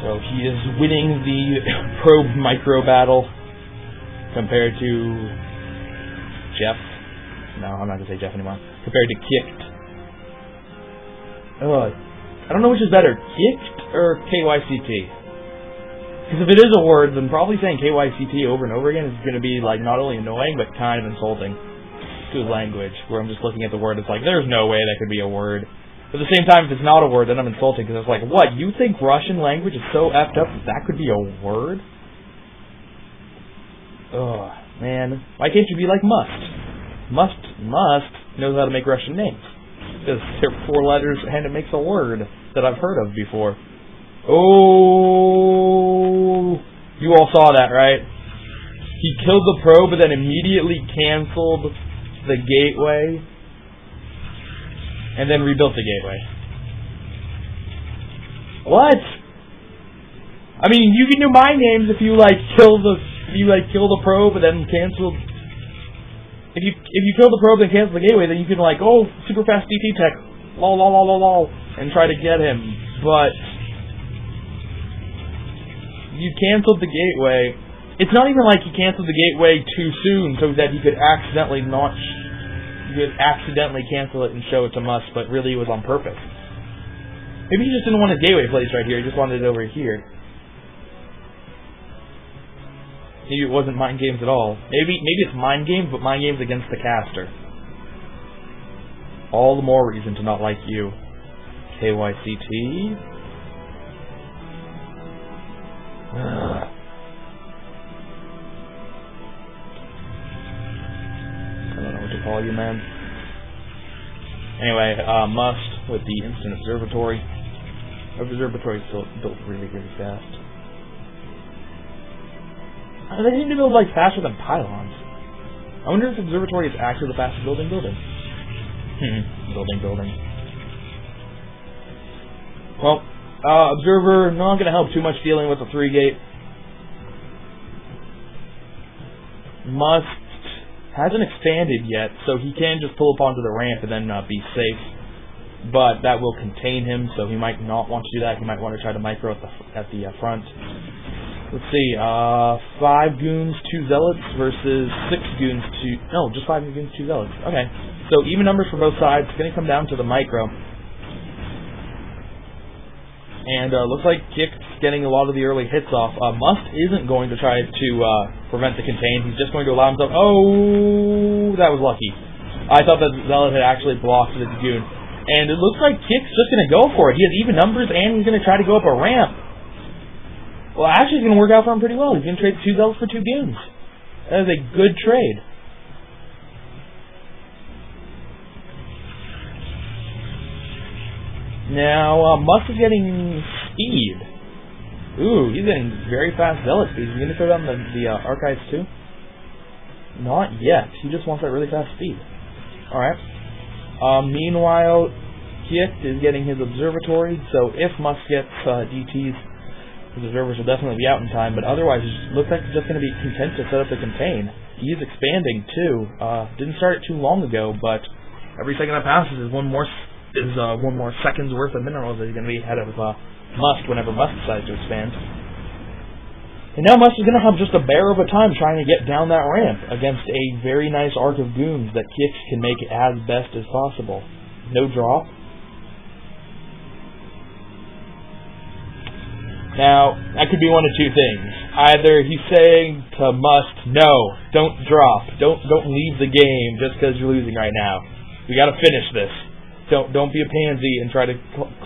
A: So he is winning the probe micro battle compared to Jeff. No, I'm not going to say Jeff anymore. Compared to Kicked. I don't know which is better, Kicked or KYCT. Because if it is a word, then probably saying KYCT over and over again is going to be, like, not only annoying, but kind of insulting to his language, where I'm just looking at the word, it's like, there's no way that could be a word. But at the same time, if it's not a word, then I'm insulting, because it's like, what, you think Russian language is so effed up that that could be a word? Ugh, man. Why can't you be like Must? Must knows how to make Russian names. Because they're 4 letters and it makes a word that I've heard of before. Oh, you all saw that, right? He killed the probe, but then immediately canceled the gateway, and then rebuilt the gateway. What? I mean, you can do mind games if you kill the probe and then cancel. If you kill the probe and cancel the gateway, then you can super fast DT tech, lol, and try to get him. But you canceled the gateway. It's not even like he canceled the gateway too soon so that he could accidentally cancel it and show it to Musk, but really it was on purpose. Maybe he just didn't want his gateway placed right here, he just wanted it over here. Maybe it wasn't mind games at all. Maybe it's mind games, but mind games against the caster. All the more reason to not like you. KYCT. I don't know what to call you, man. Anyway, Must with the Instant Observatory. Observatory is built really, really fast. They seem to build like faster than pylons. I wonder if observatory is actually the fastest building. Building. Well, observer not going to help too much dealing with the 3-gate. Must hasn't expanded yet, so he can just pull up onto the ramp and then be safe. But that will contain him, so he might not want to do that. He might want to try to micro at the front. Let's see, 5 goons, 2 zealots versus 6 goons, 2... No, just 5 goons, 2 zealots. Okay. So even numbers for both sides. It's going to come down to the micro. And looks like Kick's getting a lot of the early hits off. Must isn't going to try to prevent the contain. He's just going to allow himself... Oh, that was lucky. I thought that zealot had actually blocked the goon. And it looks like Kick's just going to go for it. He has even numbers, and he's going to try to go up a ramp. Well, actually, it's going to work out for him pretty well. He's going to trade 2 zealots for 2 goons. That is a good trade. Now, Must is getting speed. Ooh, he's getting very fast zealot speed. Is he going to throw down the archives too? Not yet. He just wants that really fast speed. Alright. Meanwhile, Kick is getting his observatory, so if Must gets DTs, his observers will definitely be out in time, but otherwise it looks like he's just going to be content to set up the contain. He is expanding too. Didn't start it too long ago, but every second that passes is one more second's worth of minerals that he's going to be ahead of Must whenever Must decides to expand. And now Must is going to have just a bear of a time trying to get down that ramp against a very nice arc of goons that Kick can make as best as possible. No drop. Now, that could be one of two things. Either he's saying to Must, no, don't drop. Don't leave the game just because you're losing right now. We got to finish this. Don't be a pansy and try to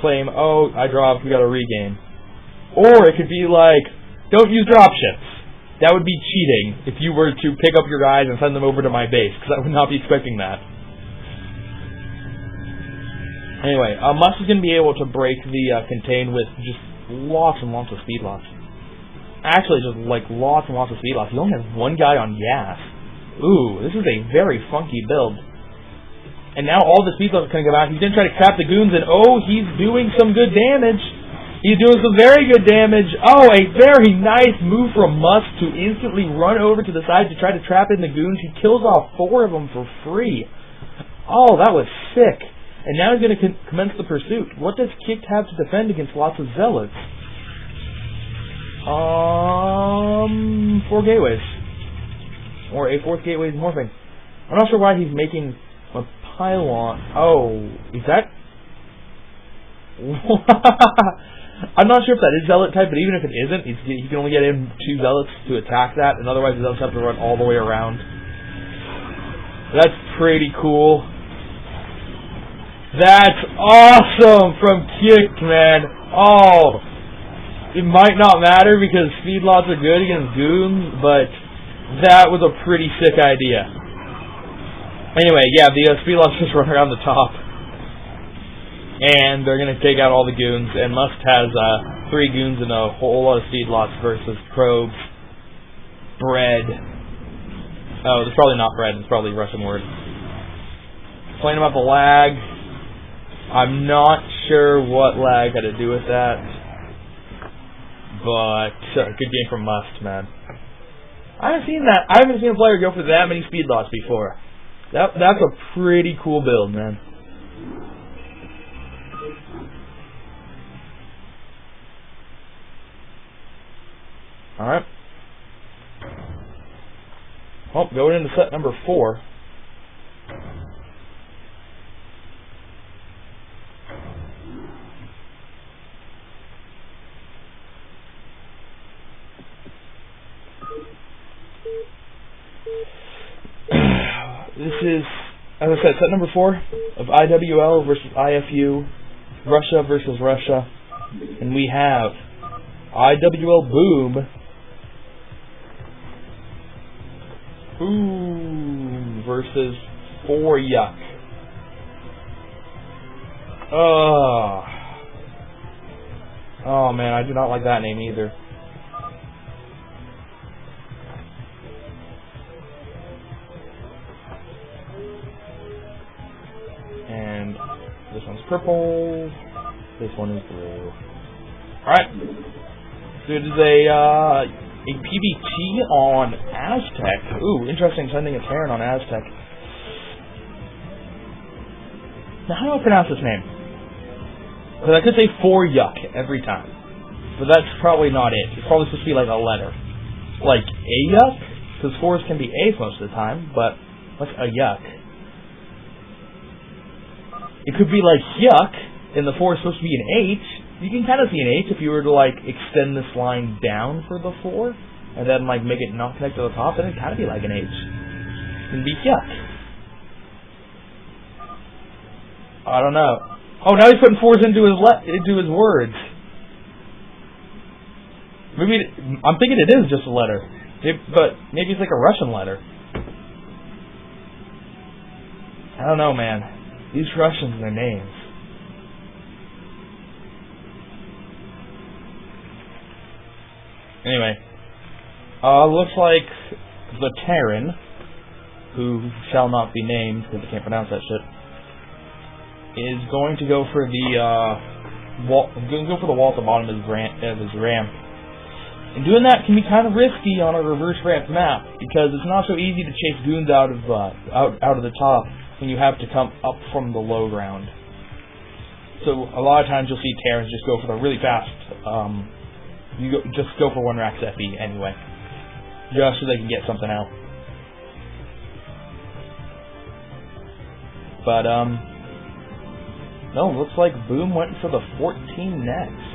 A: claim, oh, I dropped, we got to regain. Or it could be like, don't use dropships. That would be cheating if you were to pick up your guys and send them over to my base, because I would not be expecting that. Anyway, Must is going to be able to break the contain with just lots and lots of speed loss. Actually, just like lots and lots of speed loss. He only has 1 guy on gas. Ooh, this is a very funky build. And now all the speed loss is going to go out. He's going to try to trap the goons, and oh, he's doing some good damage. He's doing some very good damage. Oh, a very nice move from Must to instantly run over to the side to try to trap in the goons. He kills off 4 of them for free. Oh, that was sick. And now he's going to commence the pursuit. What does Kick have to defend against lots of zealots? 4 gateways. Or a 4th gateway is morphing. I'm not sure why he's making a pylon. Oh, is that... I'm not sure if that is zealot type, but even if it isn't, he can only get in 2 zealots to attack that, and otherwise the zealots have to run all the way around. That's pretty cool. That's awesome from Kick, man. Oh, it might not matter because speed lots are good against goons, but that was a pretty sick idea. Anyway, yeah, the speed lots just run around the top. And they're going to take out all the goons, and Must has 3 goons and a whole lot of speed lots versus probes. Bread. Oh, it's probably not bread, it's probably a Russian word. Playing about the lag. I'm not sure what lag had to do with that, but good game from Must, man. I haven't seen that. I haven't seen a player go for that many speed lots before. That's a pretty cool build, man. Alright. Well, going into set number 4. This is, as I said, set number 4 of IWL versus IFU, Russia versus Russia, and we have IWL Boom versus 4 Yuck. Oh man, I do not like that name either. purple. This one is blue. Alright. So it is a PBT on Aztec. Ooh, interesting, sending a Terran on Aztec. Now, how do I pronounce this name? Because I could say 4 yuck every time. But that's probably not it. It's probably supposed to be like a letter. Like a yuck? Because 4s can be A's most of the time, but what's a yuck? It could be like yuck, and the 4 is supposed to be an H. You can kind of see an H if you were to like extend this line down for the 4, and then like make it not connect to the top, then it'd kind of be like an H. It can be yuck. I don't know. Oh, now he's putting 4s into his words. Maybe I'm thinking it is just a letter, but maybe it's like a Russian letter. I don't know, man. These Russians and their names. Anyway, looks like the Terran, who shall not be named because I can't pronounce that shit, is going to go for the wall. Going to go for the wall at the bottom of his ramp. And doing that can be kind of risky on a reverse ramp map because it's not so easy to chase goons out of the top when you have to come up from the low ground. So a lot of times you'll see Terrans just go for the really fast. Just go for 1 Rax FE anyway, just so they can get something out. But no, looks like Boom went for the 14 next.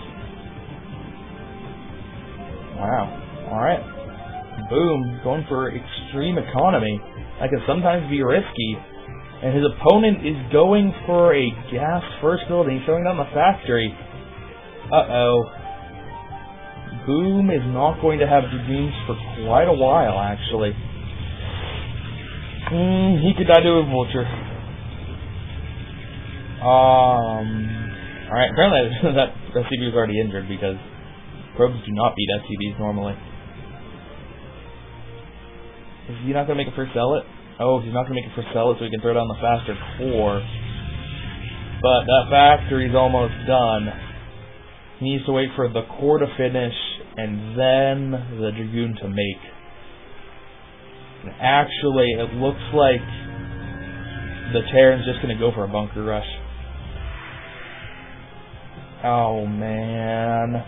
A: Wow. Alright. Boom, going for extreme economy. That can sometimes be risky. And his opponent is going for a gas first build, and he's throwing down the factory. Uh-oh. Boom is not going to have Dragoons for quite a while, actually. He could die to a Vulture. Alright, apparently that SCV was already injured because probes do not beat SCVs normally. Is he not going to make it for Zealot? Oh, he's not going to make it for Zealot so he can throw down the faster core. But that factory's almost done. He needs to wait for the core to finish and then the Dragoon to make. And actually, it looks like the Terran's just going to go for a bunker rush. Oh, man.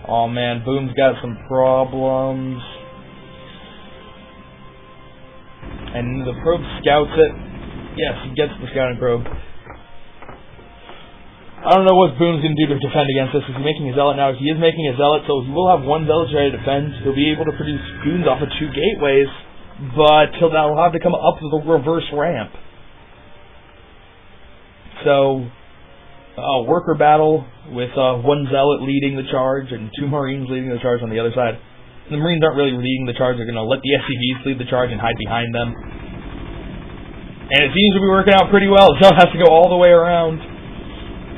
A: Oh, man. Boom's got some problems. And the probe scouts it. Yes, he gets the scouting probe. I don't know what Boom's going to do to defend against this. Is he making a Zealot now? He is making a Zealot, so he will have 1 Zealot ready to defend. He'll be able to produce goons off of 2 gateways, but he'll have to come up to the reverse ramp. So, worker battle with 1 Zealot leading the charge and 2 Marines leading the charge on the other side. The Marines aren't really leading the charge. They're going to let the SCVs lead the charge and hide behind them. And it seems to be working out pretty well. Zealot has to go all the way around.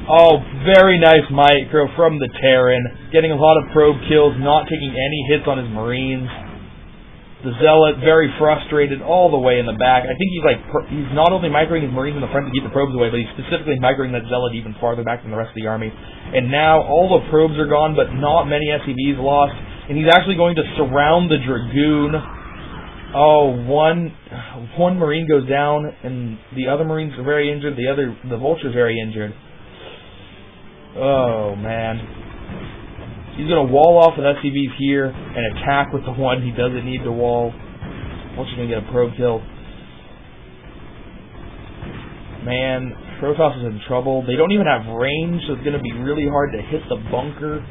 A: Oh, very nice micro from the Terran. Getting a lot of probe kills, not taking any hits on his Marines. The Zealot, very frustrated all the way in the back. I think he's not only microing his Marines in the front to keep the probes away, but he's specifically microing that Zealot even farther back than the rest of the army. And now all the probes are gone, but not many SCVs lost. And he's actually going to surround the Dragoon. Oh, one Marine goes down, and the other Marines are very injured. The Vulture's very injured. Oh, man. He's going to wall off with SCVs here and attack with the one he doesn't need to wall. Vulture's going to get a probe kill. Man, Protoss is in trouble. They don't even have range, so it's going to be really hard to hit the bunker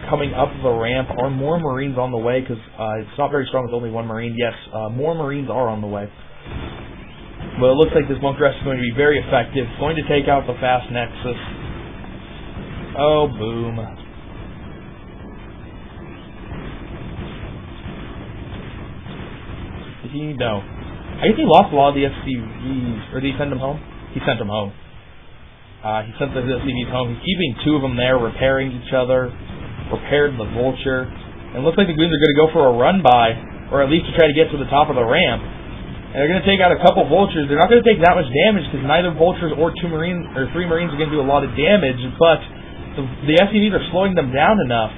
A: coming up the ramp. Are more Marines on the way? Because it's not very strong with only 1 Marine. Yes, more Marines are on the way. But it looks like this bunker rush is going to be very effective. It's going to take out the fast Nexus. Oh, Boom. Did he? No. I guess he lost a lot of the SCVs. Or did he send them home? He sent them home. He sent the SCVs home. He's keeping 2 of them there, repairing each other. Repaired the Vulture. And it looks like the goons are going to go for a run-by, or at least to try to get to the top of the ramp. They're going to take out a couple vultures. They're not going to take that much damage because neither vultures or 3 marines are going to do a lot of damage, but the SCVs are slowing them down enough.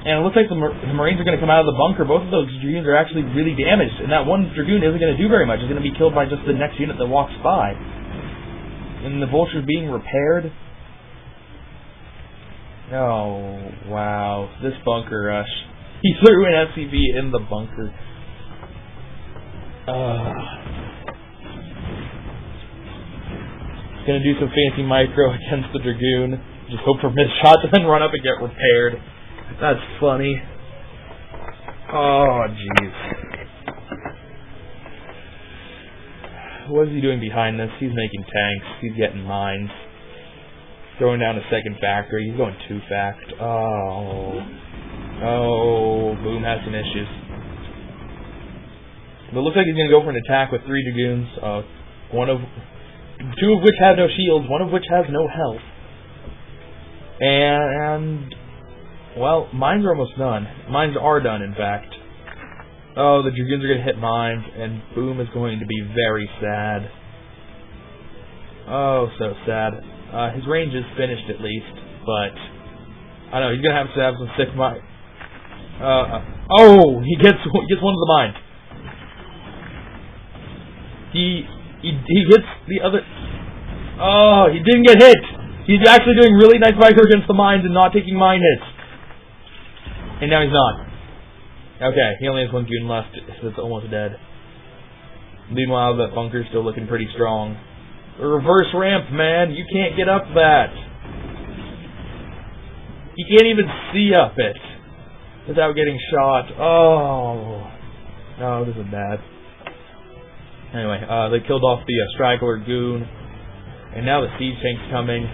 A: And it looks like the marines are going to come out of the bunker. Both of those dragoons are actually really damaged, and that one dragoon isn't going to do very much. It's going to be killed by just the next unit that walks by. And the vultures being repaired. Oh, wow. This bunker rush. He threw an SCV in the bunker. Gonna do some fancy micro against the dragoon. Just hope for missed shots and then run up and get repaired. That's funny. Oh, jeez. What is he doing behind this? He's making tanks. He's getting mines. Throwing down a second factory. He's going 2 fact. Oh, Boom has some issues. But it looks like he's going to go for an attack with 3 dragoons. 2 of which have no shields, 1 of which has no health. And well, mines are almost done. Mines are done, in fact. Oh, the dragoons are going to hit mines, and Boom is going to be very sad. Oh, so sad. His range is finished at least, but I don't know, he's going to have some sick mine. Oh, he gets one of the mines. He hits the other. Oh, he didn't get hit. He's actually doing really nice micro against the mines and not taking mine hits. And now he's not. Okay, he only has 1 goon left, so it's almost dead. Meanwhile, the bunker's still looking pretty strong. The reverse ramp, man. You can't get up that. You can't even see up it without getting shot. Oh. Oh, this is bad. Anyway, they killed off the straggler goon. And now the siege tank's coming.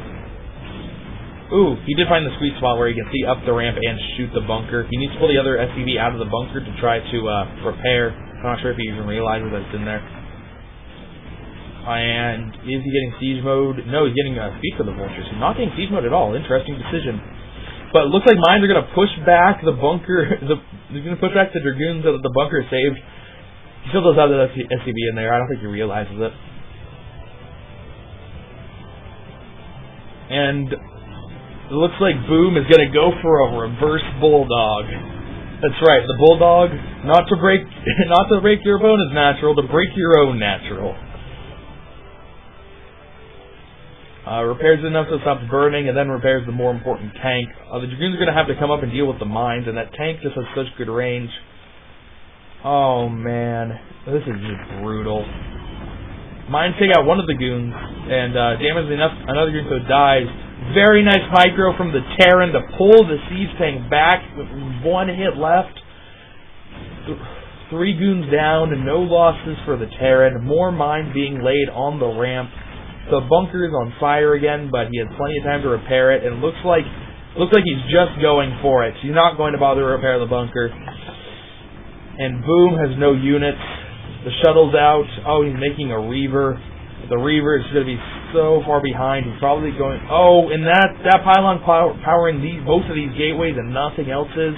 A: Ooh, he did find the sweet spot where he can see up the ramp and shoot the bunker. He needs to pull the other SCV out of the bunker to try to repair. I'm not sure if he even realizes that it's in there. And is he getting siege mode? No, he's getting speed for the vultures. He's not getting siege mode at all. Interesting decision. But it looks like mines are going to push back the bunker. They're going to push back the dragoons so that the bunker is saved. He still does have the SCV in there. I don't think he realizes it. And it looks like Boom is going to go for a reverse bulldog. That's right, the bulldog, not to break your opponent's natural, to break your own natural. Repairs enough so it stops burning, and then repairs the more important tank. The dragoons are going to have to come up and deal with the mines, and that tank just has such good range. Oh man, this is just brutal. Mines take out one of the goons, and damage enough another goon so it dies. Very nice micro from the Terran to pull the siege tank back with 1 hit left. 3 goons down and no losses for the Terran. More mines being laid on the ramp. The bunker is on fire again, but he had plenty of time to repair it, and it looks like he's just going for it. He's not going to bother to repair the bunker. And Boom has no units. The shuttle's out. Oh, he's making a Reaver. The Reaver is going to be so far behind. He's probably going. Oh, and that pylon powering both of these gateways and nothing else is.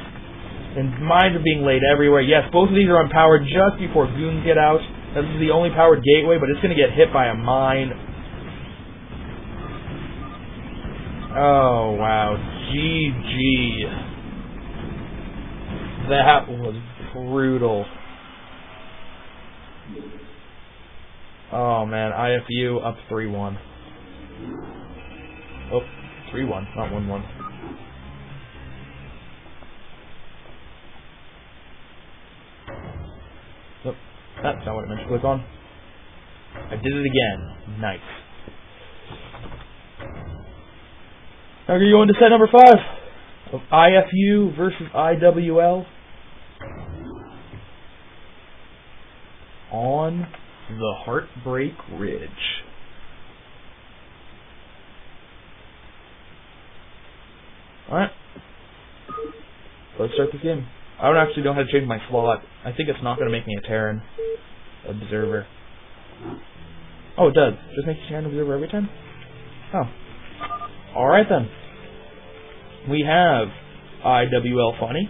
A: And mines are being laid everywhere. Yes, both of these are unpowered just before goons get out. This is the only powered gateway, but it's going to get hit by a mine. Oh, wow. GG. That was brutal. Oh, man. IFU up 3-1. Oh, 3-1, not 1-1. Oh, that's not what I meant to click on. I did it again. Nice. Now we're going to set number 5 of IFU versus IWL on the Heartbreak Ridge. Alright. Let's start this game. I don't actually know how to change my slot. I think it's not going to make me a Terran observer. Oh, it does. Just makes you Terran observer every time? Oh. Alright then. We have IWL Funny.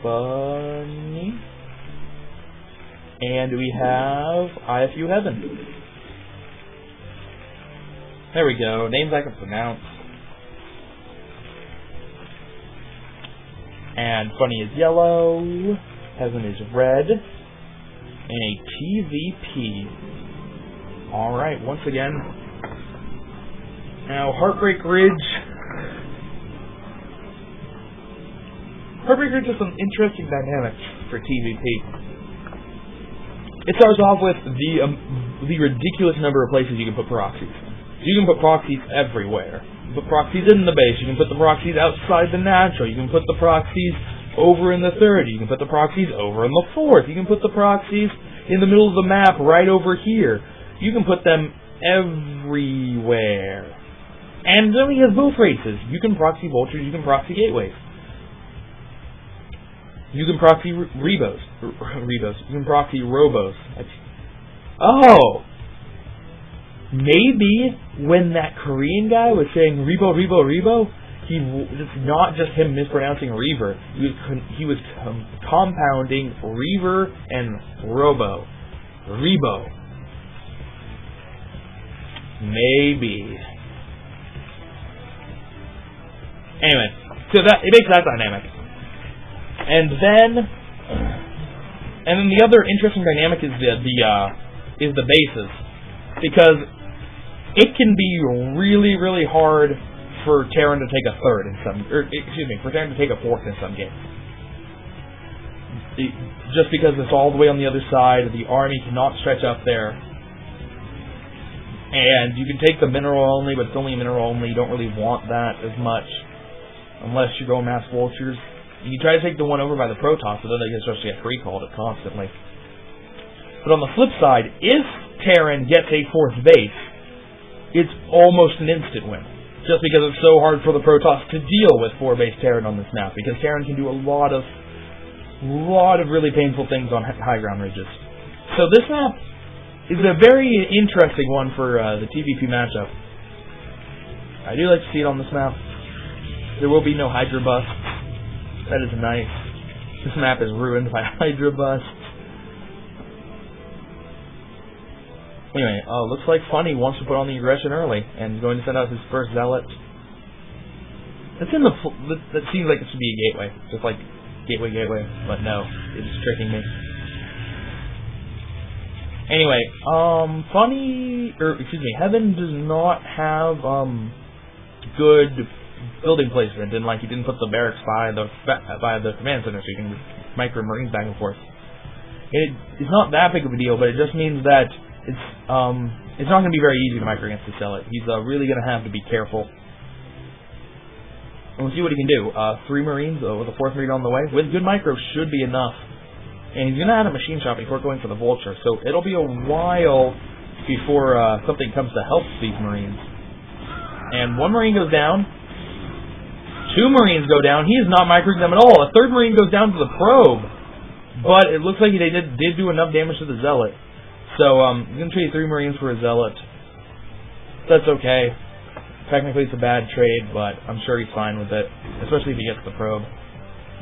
A: Funny. And we have IFU Heaven. There we go. Names I can pronounce. And Funny is yellow. Heaven is red. And a TVP. Alright, once again. Now, Heartbreak Ridge. Heartbreak Ridge is some interesting dynamics for TVP. It starts off with the ridiculous number of places you can put proxies. You can put proxies everywhere. You can put proxies in the base. You can put the proxies outside the natural. You can put the proxies over in the third. You can put the proxies over in the fourth. You can put the proxies in the middle of the map right over here. You can put them everywhere. And then he has both races. You can proxy vultures. You can proxy gateways. You can proxy Rebos. You can proxy Robos. Oh! Maybe when that Korean guy was saying Rebo, it's not just him mispronouncing Reaver. He was compounding Reaver and Robo. Rebo. Maybe. Anyway, so that it makes that dynamic. And then the other interesting dynamic is the bases, because it can be really, really hard for Terran to take a third in some, for Terran to take a fourth in some games. Just because it's all the way on the other side, the army cannot stretch up there, and you can take the mineral only, but it's only a mineral only. You don't really want that as much, unless you go mass vultures. You try to take the one over by the Protoss, so then they can start to get recalled it constantly. But on the flip side, if Terran gets a fourth base, it's almost an instant win. Just because it's so hard for the Protoss to deal with 4-base Terran on this map, because Terran can do a lot of really painful things on high ground ridges. So this map is a very interesting one for the TVP matchup. I do like to see it on this map. There will be no Hydra busts. That is nice. This map is ruined by Hydra busts. Anyway, looks like Funny wants to put on the aggression early and is going to send out his first zealot. That seems like it should be a gateway, just like gateway, but no, it's tricking me. Anyway, Heaven does not have good building placement, and like he didn't put the barracks by the command center, so you can micro Marines back and forth. It's not that big of a deal, but it just means that it's not going to be very easy to micro against the Zealot. He's really going to have to be careful. And we'll see what he can do. 3 Marines with a 4th Marine on the way. With good micro should be enough. And he's going to add a machine shot before going for the Vulture. So it'll be a while before something comes to help these Marines. And 1 Marine goes down. 2 Marines go down. He is not microing them at all. A 3rd Marine goes down to the probe. But it looks like they did do enough damage to the Zealot. So I'm going to trade 3 Marines for a Zealot. That's okay. Technically it's a bad trade, but I'm sure he's fine with it. Especially if he gets the probe.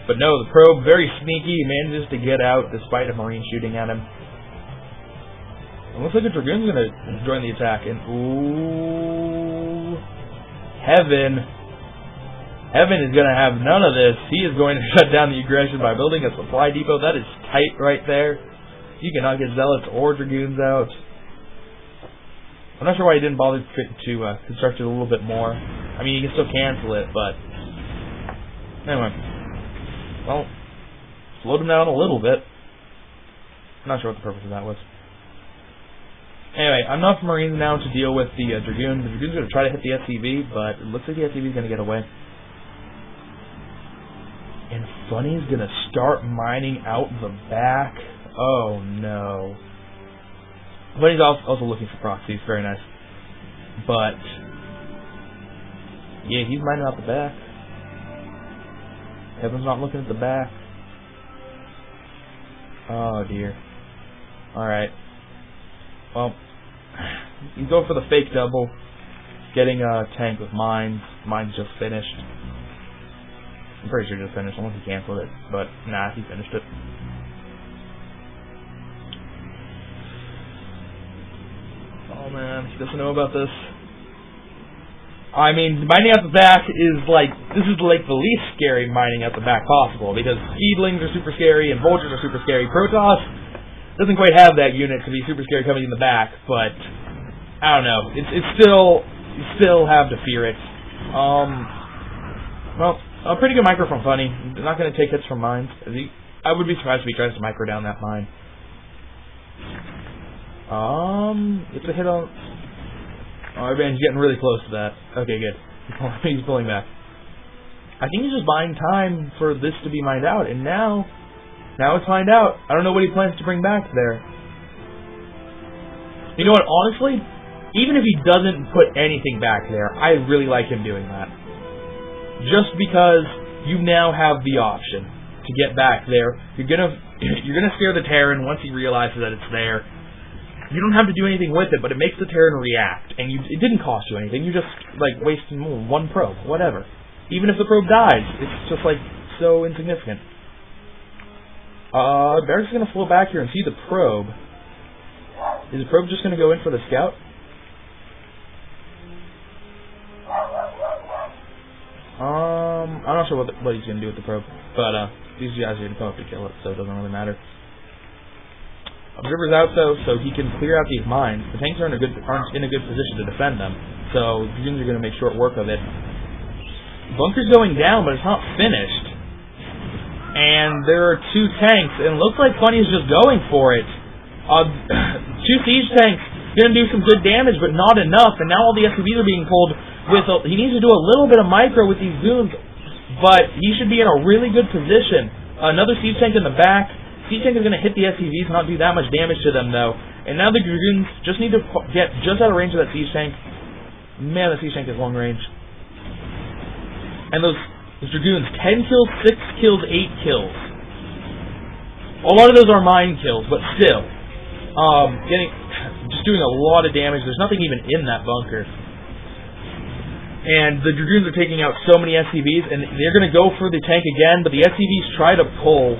A: But no, the probe, very sneaky. He manages to get out despite a Marine shooting at him. It looks like a Dragoon's going to join the attack. And ooh, Heaven is going to have none of this. He is going to shut down the aggression by building a supply depot. That is tight right there. You cannot get Zealots or Dragoons out. I'm not sure why he didn't bother to construct it a little bit more. I mean, you can still cancel it, but anyway. Well, slowed him down a little bit. I'm not sure what the purpose of that was. Anyway, enough Marines now to deal with the Dragoon. The Dragoon's going to try to hit the SCV, but it looks like the SCV is going to get away. And Funny's going to start mining out the back. Oh, no. Funny's also looking for proxies. Very nice. But yeah, he's mining out the back. Heaven's not looking at the back. Oh, dear. Alright. Well, you go for the fake double. Getting a tank with mines. Mines just finished. I'm pretty sure just finished, unless he canceled it. But, nah, he finished it. man, he doesn't know about this. I mean, mining out the back is this is like the least scary mining out the back possible, because Seedlings are super scary and Vultures are super scary. Protoss doesn't quite have that unit to be super scary coming in the back, but I don't know. It's still, you still have to fear it. Well, a pretty good micro from Funny. Not going to take hits from mines. I would be surprised if he tries to micro down that mine. It's a hit on... Oh, man, he's getting really close to that. Okay, good. He's pulling back. I think he's just buying time for this to be mined out, and now it's mined out. I don't know what he plans to bring back there. You know what, honestly, even if he doesn't put anything back there, I really like him doing that. Just because you now have the option to get back there. You're gonna scare the Terran once he realizes that it's there. You don't have to do anything with it, but it makes the Terran react, and it didn't cost you anything. You just, wasted one probe, whatever. Even if the probe dies, it's just, so insignificant. Barrick's gonna flow back here and see the probe. Is the probe just gonna go in for the scout? I'm not sure what he's gonna do with the probe, but, these guys are gonna come up to kill it, so it doesn't really matter. Observer's out, though, so he can clear out these mines. The tanks aren't in a good position to defend them, so the Dragoons are going to make short work of it. Bunker's going down, but it's not finished. And there are 2 tanks, and it looks like Funny is just going for it. 2 siege tanks going to do some good damage, but not enough, and now all the SCVs are being pulled with... he needs to do a little bit of micro with these goons, but he should be in a really good position. Another siege tank in the back. Siege tank is going to hit the SCVs, not do that much damage to them, though. And now the Dragoons just need to get just out of range of that siege tank. Man, the siege tank is long range. And those Dragoons, 10 kills, 6 kills, 8 kills. A lot of those are mine kills, but still. Just doing a lot of damage. There's nothing even in that bunker. And the Dragoons are taking out so many SCVs, and they're going to go for the tank again, but the SCVs try to pull.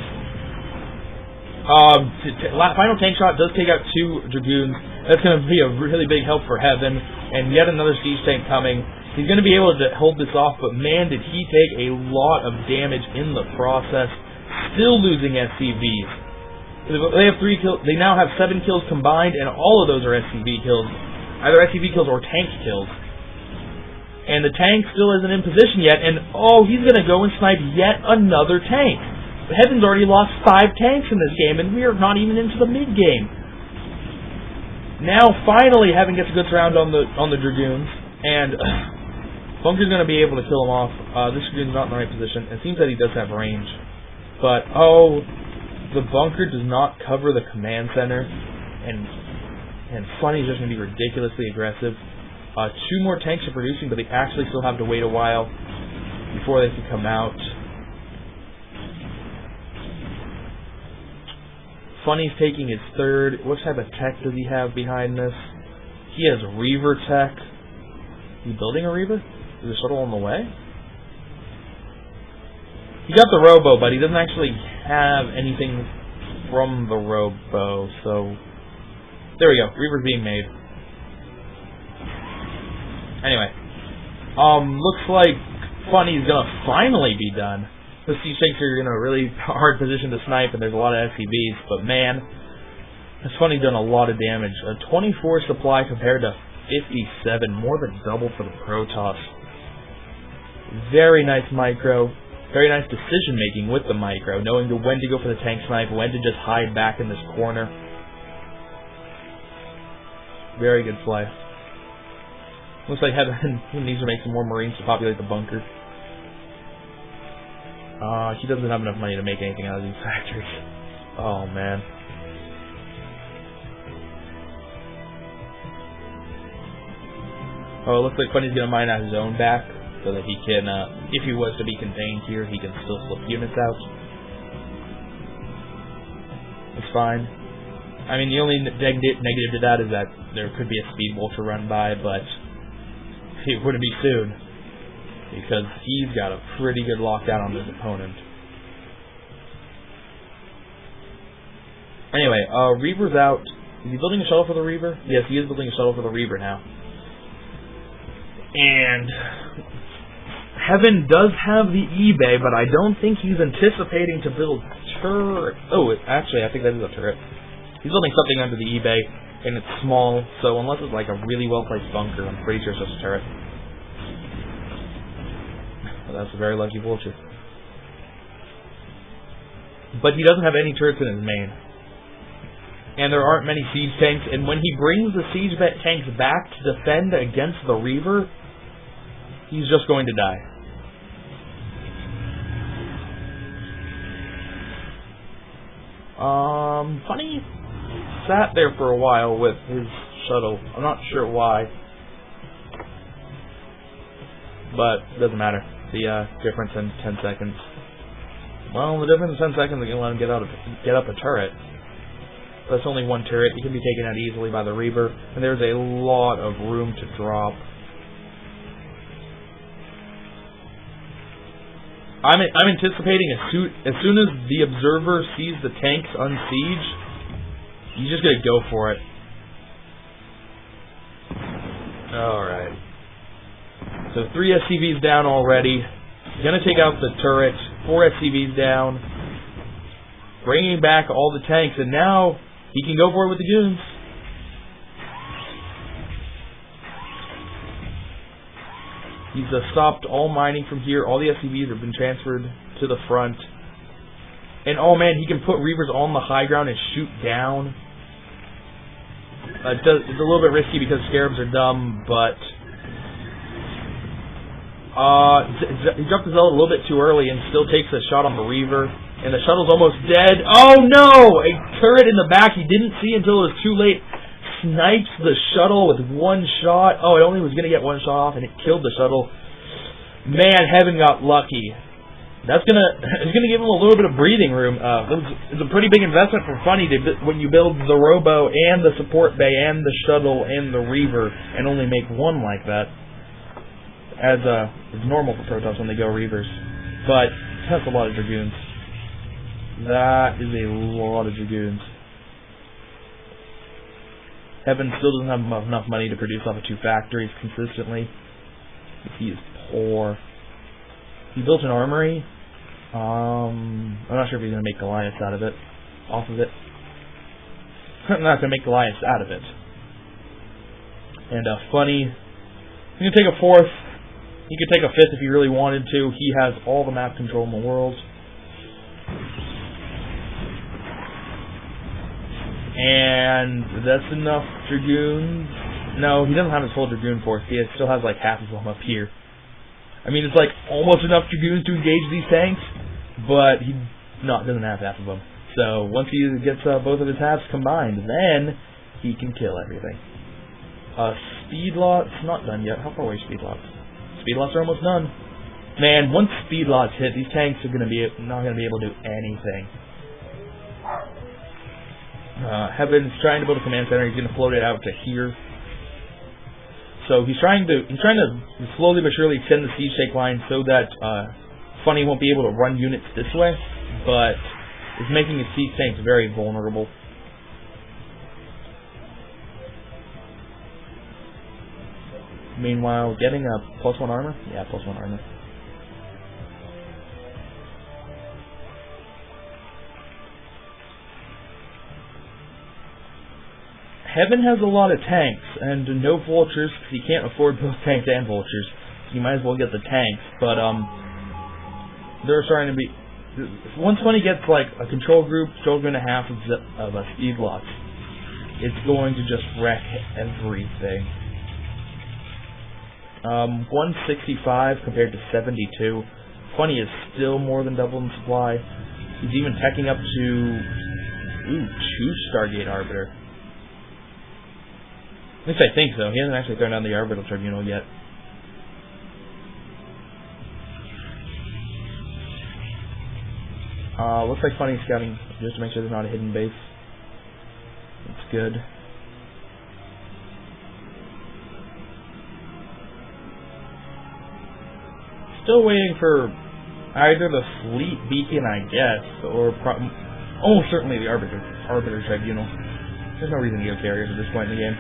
A: Final tank shot does take out 2 Dragoons. That's going to be a really big help for Heaven. And yet another siege tank coming. He's going to be able to hold this off, but man, did he take a lot of damage in the process. Still losing SCVs. They have 3 kills. They now have 7 kills combined, and all of those are SCV kills. Either SCV kills or tank kills. And the tank still isn't in position yet, and he's going to go and snipe yet another tank. Heaven's already lost 5 tanks in this game, and we are not even into the mid-game. Now, finally, Heaven gets a good round on the Dragoons, and Bunker's going to be able to kill him off. This Dragoon's not in the right position. It seems that he does have range. But, the Bunker does not cover the command center, and Funny's just going to be ridiculously aggressive. 2 more tanks are producing, but they actually still have to wait a while before they can come out. Funny's taking his 3rd. What type of tech does he have behind this? He has Reaver tech. Is he building a Reaver? Is the shuttle on the way? He got the Robo, but he doesn't actually have anything from the Robo, so... There we go. Reaver's being made. Anyway. Looks like Funny's gonna finally be done. The siege tanks are in a really hard position to snipe, and there's a lot of SCVs, but man, has Funny done a lot of damage. A 24 supply compared to 57, more than double for the Protoss. Very nice micro, very nice decision making with the micro, knowing when to go for the tank snipe, when to just hide back in this corner. Very good play. Looks like Heaven needs to make some more Marines to populate the bunker. He doesn't have enough money to make anything out of these factories. Oh, man. It looks like Funny's going to mine out his own back, so that he can, if he was to be contained here, he can still slip units out. It's fine. I mean, the only negative to that is that there could be a speed vulture run by, but it wouldn't be soon. Because he's got a pretty good lockdown on his opponent. Anyway, Reaver's out. Is he building a shuttle for the Reaver? Yes, he is building a shuttle for the Reaver now. And Heaven does have the eBay, but I don't think he's anticipating to build turret. Oh, actually, I think that is a turret. He's building something under the eBay, and it's small, so unless it's like a really well-placed bunker, I'm pretty sure it's just a turret. Well, that's a very lucky vulture. But he doesn't have any turrets in his main. And there aren't many siege tanks, and when he brings the siege tanks back to defend against the Reaver, he's just going to die. Funny sat there for a while with his shuttle. I'm not sure why. But it doesn't matter. The difference in 10 seconds. Well, the difference in 10 seconds is going to let him get up a turret. That's only one turret. He can be taken out easily by the Reaver, and there's a lot of room to drop. I'm anticipating as soon as the observer sees the tanks unsiege, he's just gonna go for it. Alright. So 3 SCVs down already. Gonna take out the turret. 4 SCVs down. Bringing back all the tanks, and now he can go for it with the goons. He's stopped all mining from here. All the SCVs have been transferred to the front. And oh man, he can put Reavers on the high ground and shoot down. It's a little bit risky because Scarabs are dumb, but he dropped the Zealot a little bit too early and still takes a shot on the Reaver. And the shuttle's almost dead. Oh no! A turret in the back he didn't see until it was too late. Snipes the shuttle with one shot. Oh, it only was going to get one shot off, and it killed the shuttle. Man, Heaven got lucky. It's gonna give him a little bit of breathing room. It's a pretty big investment for Funny when you build the Robo and the support bay and the shuttle and the Reaver, and only make one like that. As it's normal for Protoss when they go Reavers, but that's a lot of Dragoons. That is a lot of Dragoons. Heaven still doesn't have enough money to produce off of 2 factories consistently. He is poor. He built an armory. I'm not sure if he's going to make Goliath out of it. Off of it. I'm not going to make Goliath out of it. And Funny, he can take a 4th. He could take a 5th if he really wanted to. He has all the map control in the world. And that's enough Dragoons. No, he doesn't have his full Dragoon force. He still has like half of them up here. I mean, it's like almost enough Dragoons to engage these tanks, but he doesn't have half of them. So once he gets both of his halves combined, then he can kill everything. Speedlot's not done yet. How far away is Speedlots? Speedlots are almost done. Man, once Speedlots hit, these tanks are not going to be able to do anything. Heaven's trying to build a command center. He's going to float it out to here. So he's trying to slowly but surely extend the siege tank line so that Funny won't be able to run units this way, but it's making his siege tanks very vulnerable. Meanwhile, getting a +1 armor? Yeah, +1 armor. Heaven has a lot of tanks, and no vultures, because he can't afford both tanks and vultures. So you might as well get the tanks, but they're starting to be... Once Funny gets like a control group, and a half of Speedlots, it's going to just wreck everything. 165 compared to 72. Funny is still more than double in supply. He's even teching up to 2 Stargate Arbiter. At least I think so. He hasn't actually thrown down the Orbital Tribunal yet. Looks like Funny's scouting just to make sure there's not a hidden base. That's good. Still waiting for either the fleet beacon, I guess, or almost certainly the Arbiter Tribunal. There's no reason to go carriers at this point in the game.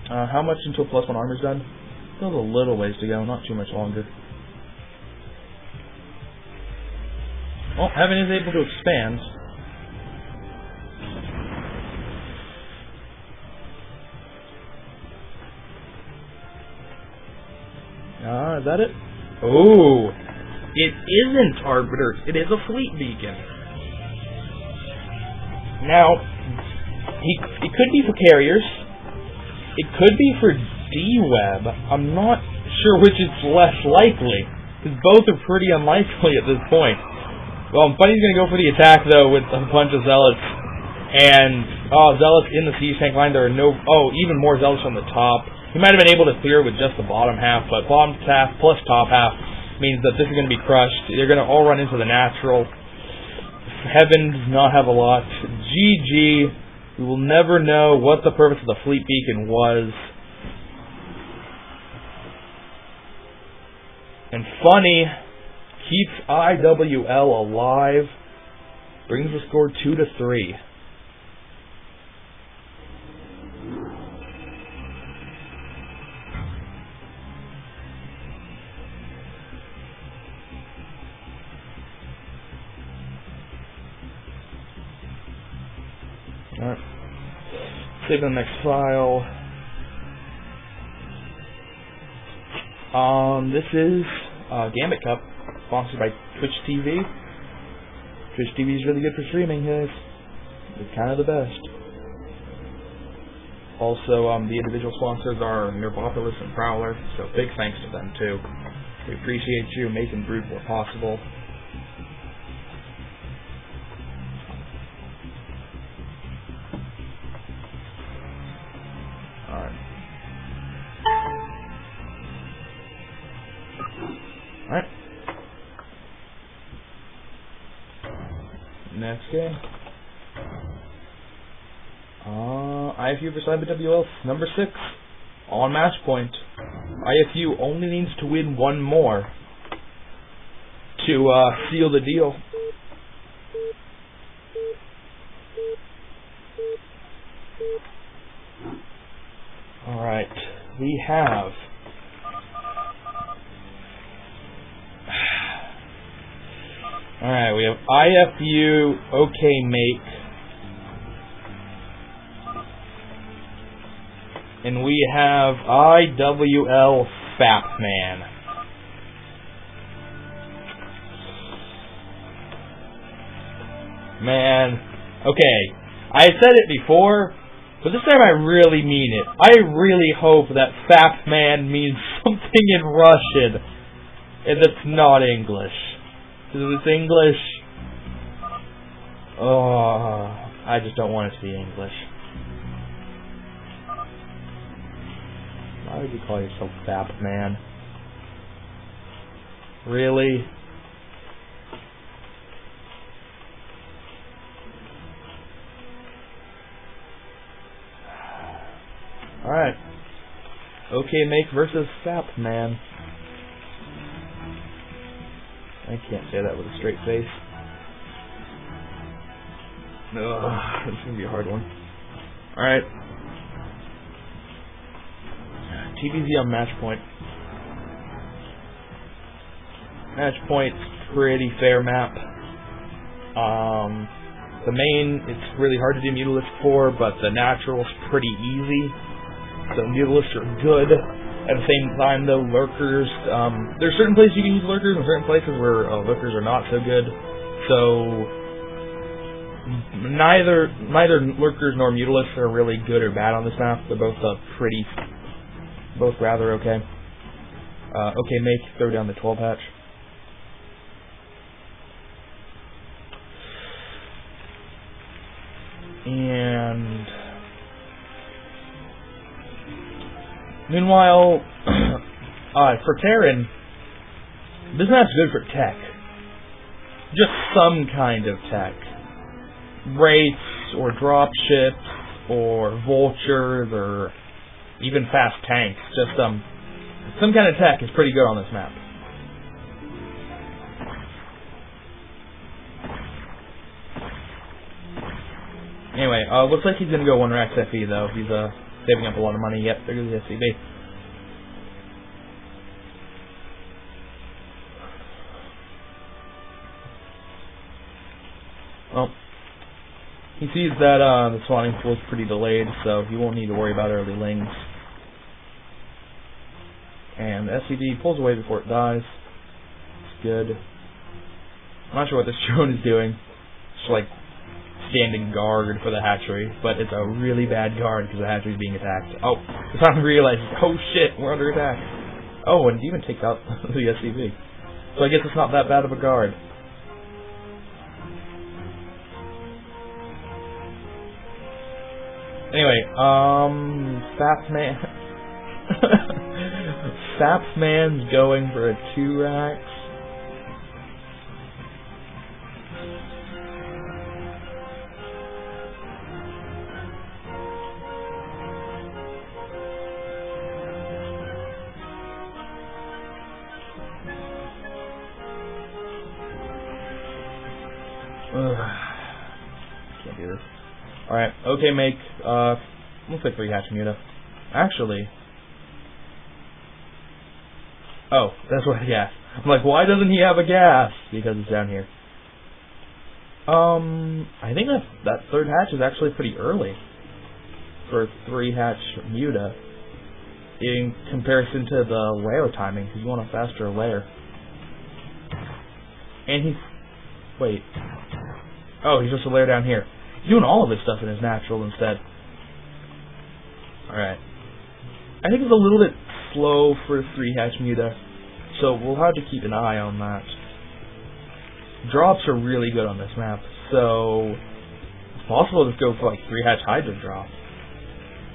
A: How much until +1 armor's done? Still a little ways to go, not too much longer. Oh, Heaven is able to expand. Is that it? Oh, it isn't Arbiter. It is a fleet beacon. Now, it could be for carriers. It could be for D-Web. I'm not sure which is less likely, because both are pretty unlikely at this point. Well, Bunny's going to go for the attack, though, with a bunch of Zealots. And, Zealots in the siege tank line. There are even more Zealots from the top. He might have been able to clear with just the bottom half, but bottom half plus top half means that this is going to be crushed. They're going to all run into the natural. Heaven does not have a lot. GG. We will never know what the purpose of the fleet beacon was. And Funny keeps IWL alive. Brings the score 2-3. Alright. Save the next file. This is Gambit Cup, sponsored by Twitch TV. Twitch TV is really good for streaming, guys. It's kind of the best. Also, the individual sponsors are Nervopolis and Prowler, so big thanks to them too. We appreciate you making Brood War possible. Alright. Next game. IFU vs IWL number 6 on match point. IFU only needs to win one more to seal the deal. Alright, we have we have IFU OK Make, and we have IWL Fapman. Man, okay, I said it before, but this time I really mean it. I really hope that Fapman means something in Russian, and it's not English. Because if it's English, I just don't want it to be English. Why would you call yourself Fapman? Really? Alright. OK Make versus Fapman. I can't say that with a straight face. Ugh, it's gonna be a hard one. Alright. TBZ on match point. Match point's pretty fair map. The main, it's really hard to do Mutalisk for, but the natural's pretty easy. So Mutalisks are good. At the same time, though, Lurkers, there's certain places you can use Lurkers and certain places where Lurkers are not so good. So neither Lurkers nor Mutalisks are really good or bad on this map. They're both both rather okay. OK Make, throw down the 12 hatch. And meanwhile, for Terran, this map's good for tech. Just some kind of tech. Wraiths, or dropships, or vultures, or even fast tanks. Just some kind of tech is pretty good on this map. Anyway, looks like he's gonna go 1 Rex FE though. He's saving up a lot of money. Yep, there goes the SCV. Well, he sees that the spawning pool is pretty delayed, so he won't need to worry about early lings. And the SCV pulls away before it dies. It's good. I'm not sure what this drone is doing. It's like standing guard for the hatchery, but it's a really bad guard because the hatchery is being attacked. Oh, the time realizes, oh shit, we're under attack. Oh, and it even takes out the SCV. So I guess it's not that bad of a guard. Anyway, Sapman. Sapman's going for a 2 Rex. Can't do this. Alright, okay, make, looks like 3 hatch Muta. Actually, oh, that's what, yeah. I'm like, why doesn't he have a gas? Because it's down here. I think that 3rd hatch is actually pretty early for 3 hatch Muta in comparison to the layer timing, because you want a faster layer. And he's, wait. Oh, he's just a layer down here. He's doing all of his stuff in his natural instead. Alright. I think it's a little bit slow for 3 hatch Muta, so we'll have to keep an eye on that. Drops are really good on this map, so it's possible to go for like 3 hatch Hydra drop.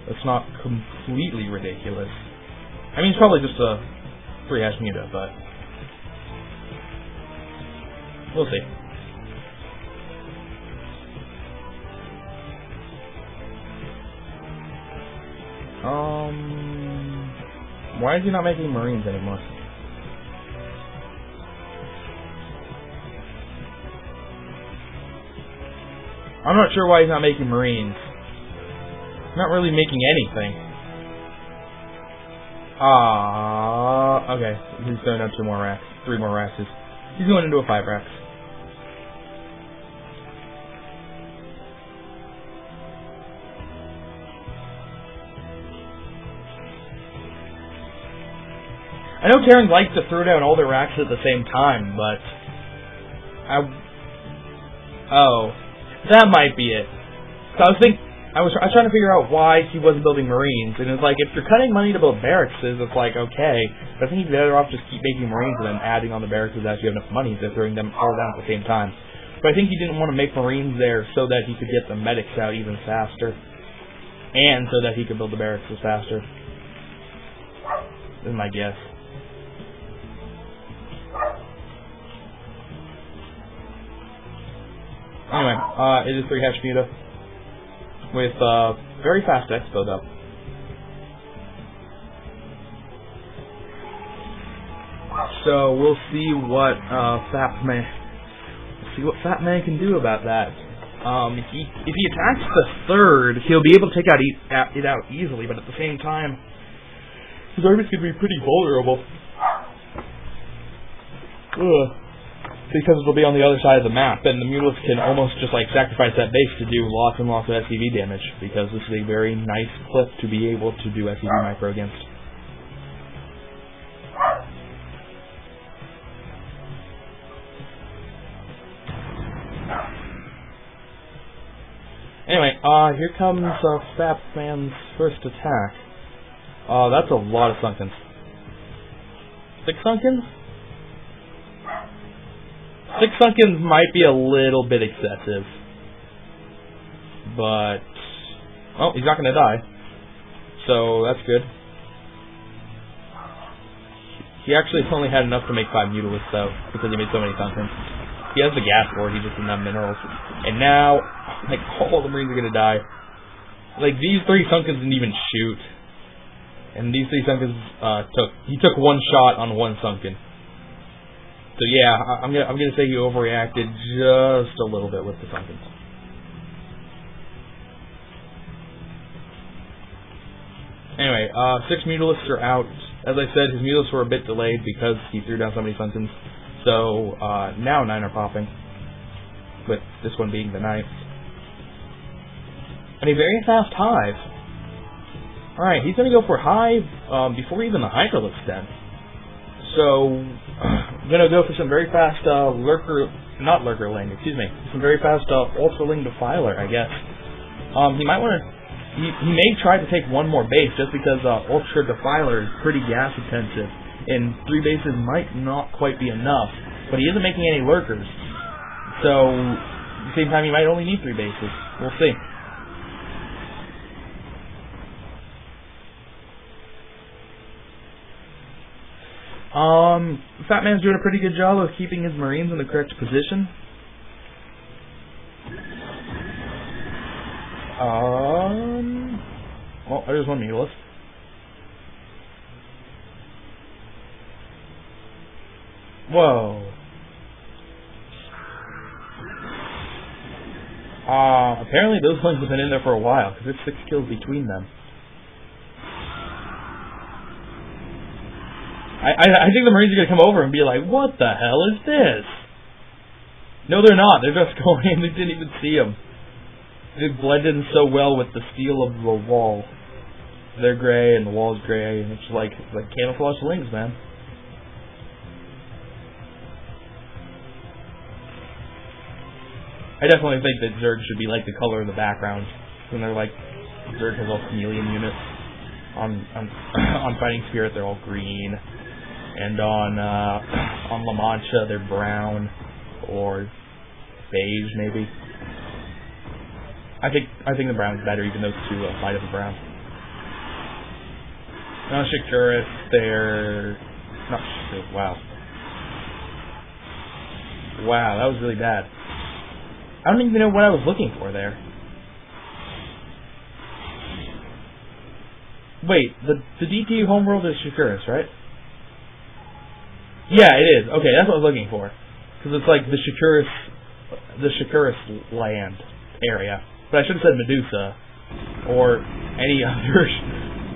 A: That's not completely ridiculous. I mean, it's probably just a 3 hatch Muta, but we'll see. Why is he not making Marines anymore? I'm not sure why he's not making Marines. He's not really making anything. Okay. He's throwing out 2 more racks. 3 more racks. He's going into a 5 racks. I know Terran likes to throw down all their racks at the same time, but oh, that might be it. So I was trying to figure out why he wasn't building Marines, and it's like, if you're cutting money to build barracks, it's like, okay, but I think you'd be better off just keep making Marines and then adding on the barracks as you have enough money instead of throwing them all down at the same time. But I think he didn't want to make Marines there so that he could get the medics out even faster, and so that he could build the barracks faster. This is my guess. Anyway, it is 3 hatch Muta with very fast expo up. So we'll see what Fat Man can do about that. If he attacks the 3rd, he'll be able to take it out easily, but at the same time, his army's gonna be pretty vulnerable. Because it'll be on the other side of the map, and the Mutalisk can almost just like sacrifice that base to do lots and lots of SCV damage, because this is a very nice clip to be able to do SCV micro against. Anyway, here comes Sapman's first attack. That's a lot of Sunkens. 6 Sunkens? 6 Sunkens might be a little bit excessive, but oh, he's not going to die, so that's good. He actually only had enough to make 5 Mutalisks though, because he made so many Sunkens. He has the gas board, he just didn't have minerals, and now like all the Marines are going to die. Like these 3 Sunkens didn't even shoot, and these 3 Sunkens he took 1 shot on 1 Sunken. So yeah, I'm gonna say he overreacted just a little bit with the Sunkens. Anyway, 6 Mutalisks are out. As I said, his Mutalisks were a bit delayed because he threw down so many Sunkens. So, now 9 are popping. With this one being the 9th. And a very fast Hive. Alright, he's gonna go for Hive, before even the Hydralisk then. So, I'm gonna go for some very fast, some very fast, Ultraling Defiler, I guess. He might wanna, he may try to take one more base, just because, Ultra Defiler is pretty gas intensive, and 3 bases might not quite be enough, but he isn't making any lurkers. So, at the same time, he might only need 3 bases. We'll see. Fat Man's doing a pretty good job of keeping his Marines in the correct position. Well, there's one Mutalisk. Whoa. Apparently those ones have been in there for a while, because there's 6 kills between them. I think the Marines are going to come over and be like, what the hell is this? No, they're not. They're just going in. They didn't even see them. They blended in so well with the steel of the wall. They're gray and the wall's gray, and it's like camouflage lings, man. I definitely think that Zerg should be like the color of the background. When they're like, Zerg has all chameleon units. On Fighting Spirit, they're all green. And on La Mancha, they're brown or beige, maybe. I think the brown's better, even though it's too light of a brown. Now Shakuris, they're not sure. Wow, that was really bad. I don't even know what I was looking for there. Wait, the DTU homeworld is Shakuris, right? Yeah, it is. Okay, that's what I was looking for. Because it's like the Shakuris land area. But I should have said Medusa. Or any other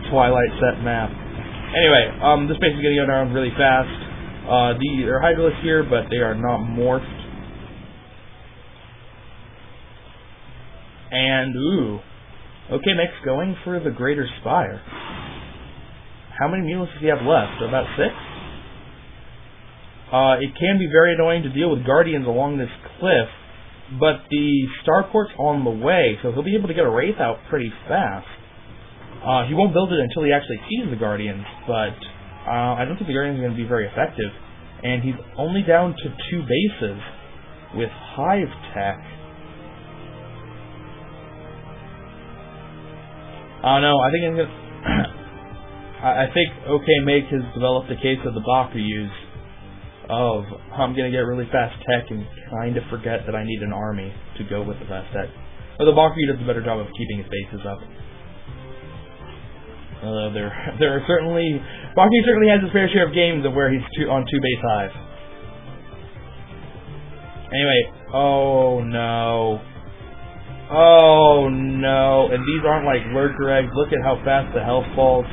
A: Twilight set map. Anyway, this base is getting go down really fast. There are Hydralisks here, but they are not morphed. And, ooh. Okay, Mix going for the Greater Spire. How many Mutalisks do you have left? About 6? It can be very annoying to deal with Guardians along this cliff, but the Starport's on the way, so he'll be able to get a Wraith out pretty fast. He won't build it until he actually sees the Guardians, but I don't think the Guardians are going to be very effective. And he's only down to 2 bases with Hive Tech. No, I think I'm gonna. I think OK Make has developed a case of the Bakuyus of I'm gonna get really fast tech and kind of forget that I need an army to go with the fast tech. But the Bakuyu does a better job of keeping his bases up. There are certainly Bakuyu certainly has his fair share of games of where he's on 2 base Hive. Anyway, oh no. Oh no, and these aren't like lurker eggs. Look at how fast the health falls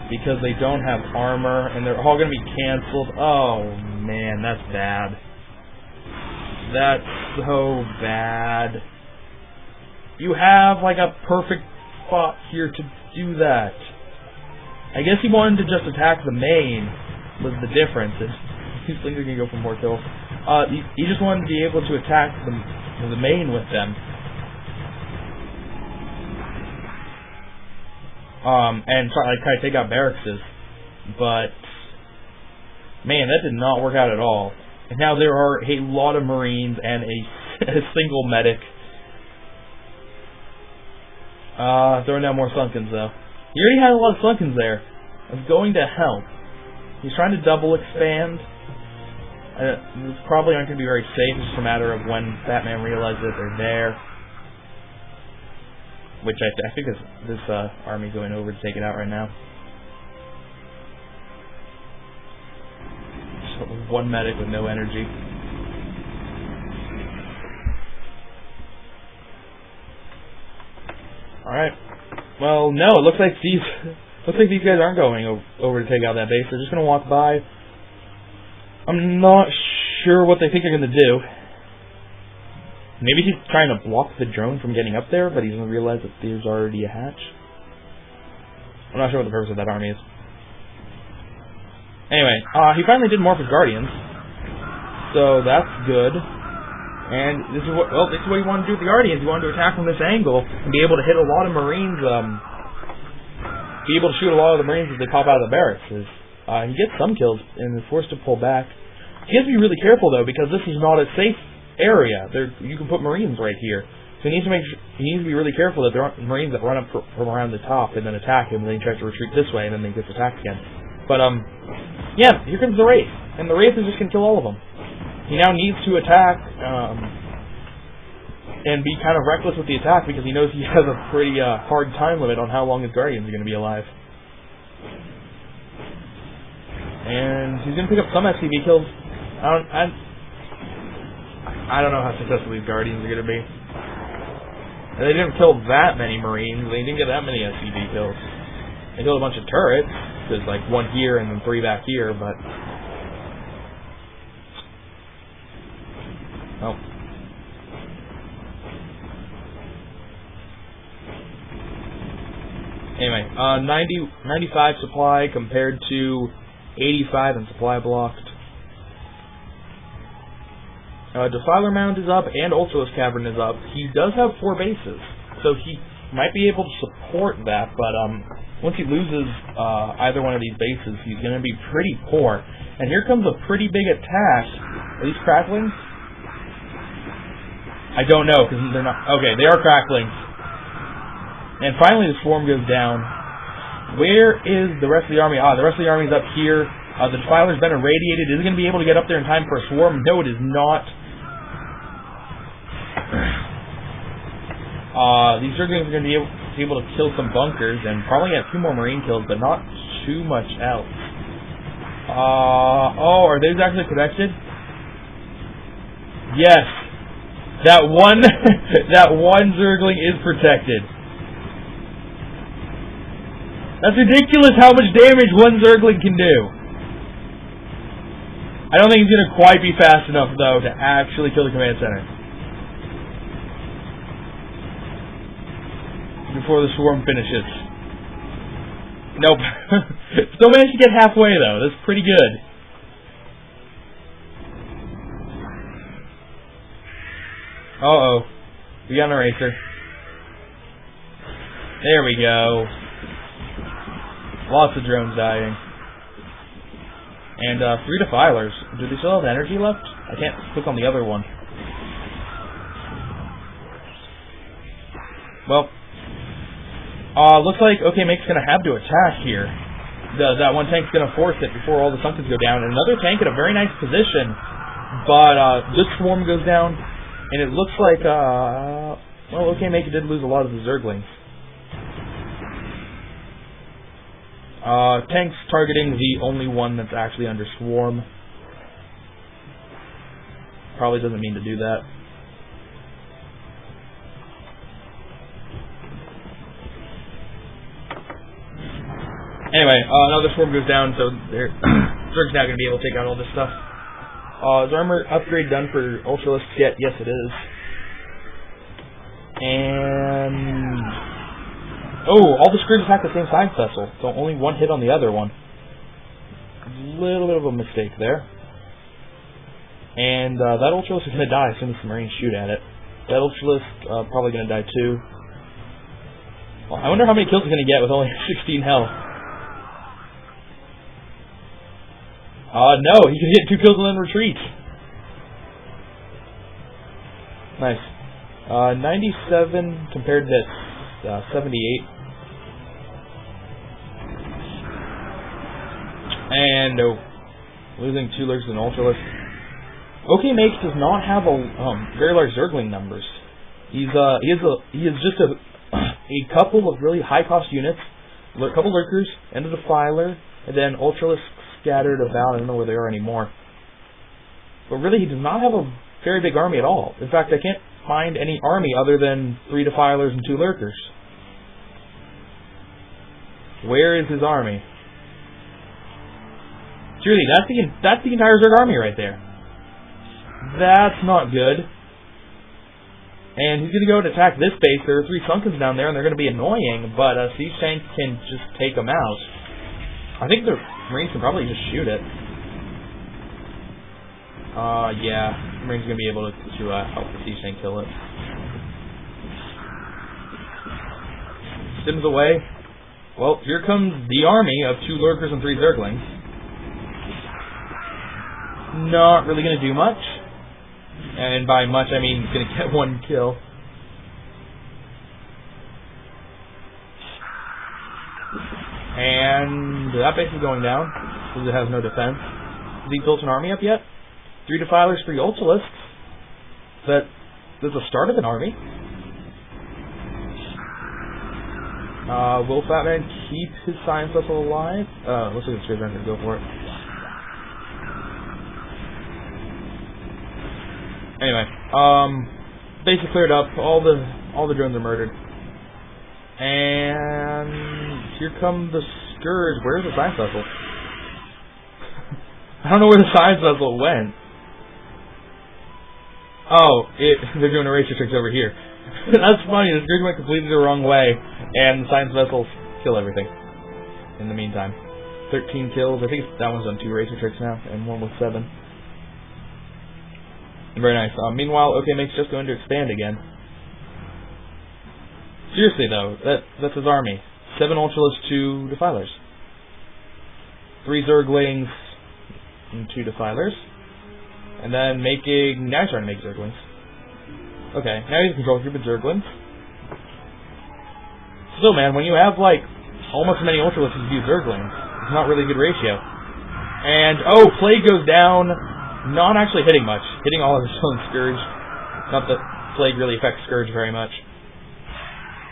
A: because they don't have armor and they're all going to be cancelled. Oh man, that's bad. That's so bad. You have like a perfect spot here to do that. I guess he wanted to just attack the main was the difference. These things are going to go for more kills. He just wanted to be able to attack the main with them. And try to take out barracks, but man, that did not work out at all. And now there are a lot of Marines and a single medic. Throwing down more Sunkens though. He already had a lot of Sunkens there. It's going to help. He's trying to double expand. This probably aren't going to be very safe. It's just a matter of when Batman realizes that they're there. Which I think this army going over to take it out right now. So one medic with no energy. Alright. Well, no, it looks like these Looks like these guys aren't going over to take out that base. They're just going to walk by. I'm not sure what they think they're going to do. Maybe he's trying to block the drone from getting up there, but he doesn't realize that there's already a hatch. I'm not sure what the purpose of that army is. Anyway, he finally did morph his Guardians, so that's good. And this is what he wanted to do with the Guardians. He wanted to attack from this angle and be able to hit a lot of Marines, be able to shoot a lot of the Marines as they pop out of the barracks. He gets some kills and is forced to pull back. He has to be really careful though, because this is not a safe area. You can put Marines right here. So he needs to be really careful that there aren't Marines that run up from around the top and then attack him, and then he tries to retreat this way, and then he gets attacked again. But yeah, here comes the Wraith, and the Wraith is just gonna kill all of them. He now needs to attack and be kind of reckless with the attack, because he knows he has a pretty hard time limit on how long his Guardians are going to be alive. And he's going to pick up some SCV kills. I don't know how successful these Guardians are going to be. And they didn't kill that many Marines. They didn't get that many SCV kills. They killed a bunch of turrets. There's like one here and then 3 back here, but... Oh. Anyway, 95 supply compared to 85 in supply blocked. Defiler Mound is up and Ultralisk Cavern is up. He does have 4 bases, so he might be able to support that, but once he loses either one of these bases, he's going to be pretty poor. And here comes a pretty big attack. Are these crackling? I don't know, because they're not... Okay, they are crackling. And finally the swarm goes down. Where is the rest of the army? The rest of the army is up here. The Defiler's been irradiated. Is it going to be able to get up there in time for a swarm? No, it is not. These Zerglings are going to be able to kill some bunkers and probably get 2 more Marine kills, but not too much else. Are these actually connected? Yes. That one Zergling is protected. That's ridiculous how much damage one Zergling can do. I don't think he's going to quite be fast enough, though, to actually kill the command center. Before the swarm finishes. Nope. Still managed to get halfway, though. That's pretty good. Uh-oh. We got an eraser. There we go. Lots of drones dying. And 3 Defilers. Do they still have energy left? I can't click on the other one. Well, looks like OK Make's going to have to attack here. That one tank's going to force it before all the Sunkens go down. And another tank in a very nice position. But this swarm goes down. And it looks like, well, OK Make did lose a lot of the Zerglings. Tank's targeting the only one that's actually under swarm. Probably doesn't mean to do that. Anyway, another swarm goes down, so Zerg's now going to be able to take out all this stuff. Is armor upgrade done for Ultralisks yet? Yes, it is. And... oh, all the Screws attack the same side vessel, so only one hit on the other one. A little bit of a mistake there. And that Ultralisk is going to die as soon as the Marines shoot at it. That Ultralisk probably going to die too. Well, I wonder how many kills he's going to get with only 16 health. No, he can get 2 kills and then retreat. Nice. 97 compared to 78. And no. Losing 2 lurks and Ultralisk. OK Make does not have a very large Zergling numbers. He is just a couple of really high cost units, a couple lurkers, and a Defiler, and then Ultralisk scattered about. I don't know where they are anymore. But really, he does not have a very big army at all. In fact, I can't find any army other than 3 Defilers and 2 lurkers. Where is his army? Seriously, that's the entire Zerg army right there. That's not good. And he's going to go and attack this base. There are 3 Sunkens down there, and they're going to be annoying, but Siege Tank can just take them out. I think the Marines can probably just shoot it. Yeah. The Marines are going to be able to help the Siege Tank kill it. Sims away. Well, here comes the army of 2 Lurkers and 3 Zerglings. Not really going to do much. And by much, I mean he's going to get 1 kill. And that base is going down, because it has no defense. Has he built an army up yet? 3 Defilers, 3 Ultralisks. That's the start of an army. Will Fat Man keep his Science Vessel alive? Looks like the Scourge Runner going to go for it. Anyway, base is cleared up. All the drones are murdered, and here come the Scourge. Where's the Science Vessel? I don't know where the Science Vessel went. Oh, they're doing erasure tricks over here. That's funny. The Scourge went completely the wrong way, and the Science Vessels kill everything. In the meantime, 13 kills. I think that one's done 2 eraser tricks now, and 1 with 7. Very nice. Meanwhile, OK Make's just going to expand again. Seriously, though, that's his army. 7 Ultralisks, 2 Defilers. 3 Zerglings, and 2 Defilers. And then now he's trying to make Zerglings. Okay, now he's control group of Zerglings. So, man, when you have, like, almost as many Ultralisks as you do Zerglings, it's not really a good ratio. And, oh, Plague goes down. Not actually hitting much. Hitting all of his own Scourge. Not that Plague really affects Scourge very much.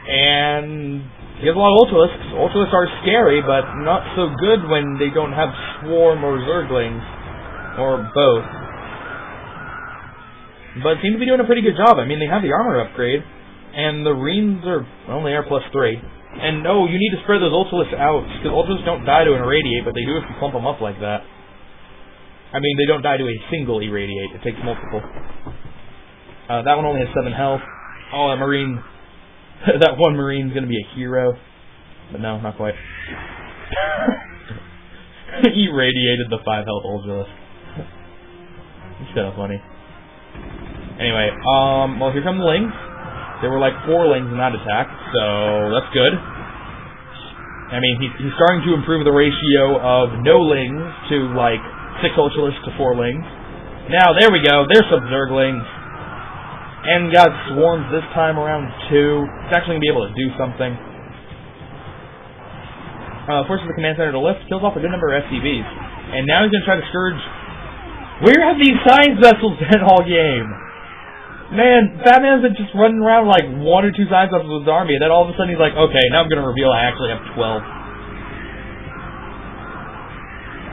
A: And he has a lot of Ultralisks. Ultralisks are scary, but not so good when they don't have Swarm or Zerglings. Or both. But seem to be doing a pretty good job. I mean, they have the armor upgrade. And the Reams are, well, they are +3. And no, you need to spread those Ultralisks out. Because Ultralisks don't die to an Irradiate, but they do if you clump them up like that. I mean, they don't die to a single Irradiate. It takes multiple. That one only has 7 health. Oh, that Marine... that one Marine's going to be a hero. But no, not quite. He radiated the 5 health Ultralisk. It's kind of funny. Anyway, well, here come the Lings. There were like 4 Lings in that attack, so that's good. I mean, he's starting to improve the ratio of no Lings to, like, 6 Ultralisks to 4 Lings. Now, there we go. There's some Zerglings. And got Swarms this time around, too. It's actually going to be able to do something. Forces the command center to lift, kills off a good number of SCVs. And now he's going to try to Scourge. Where have these Science Vessels been all game? Man, Batman's been just running around like 1 or 2 Science Vessels with his army, and then all of a sudden he's like, okay, now I'm going to reveal I actually have 12.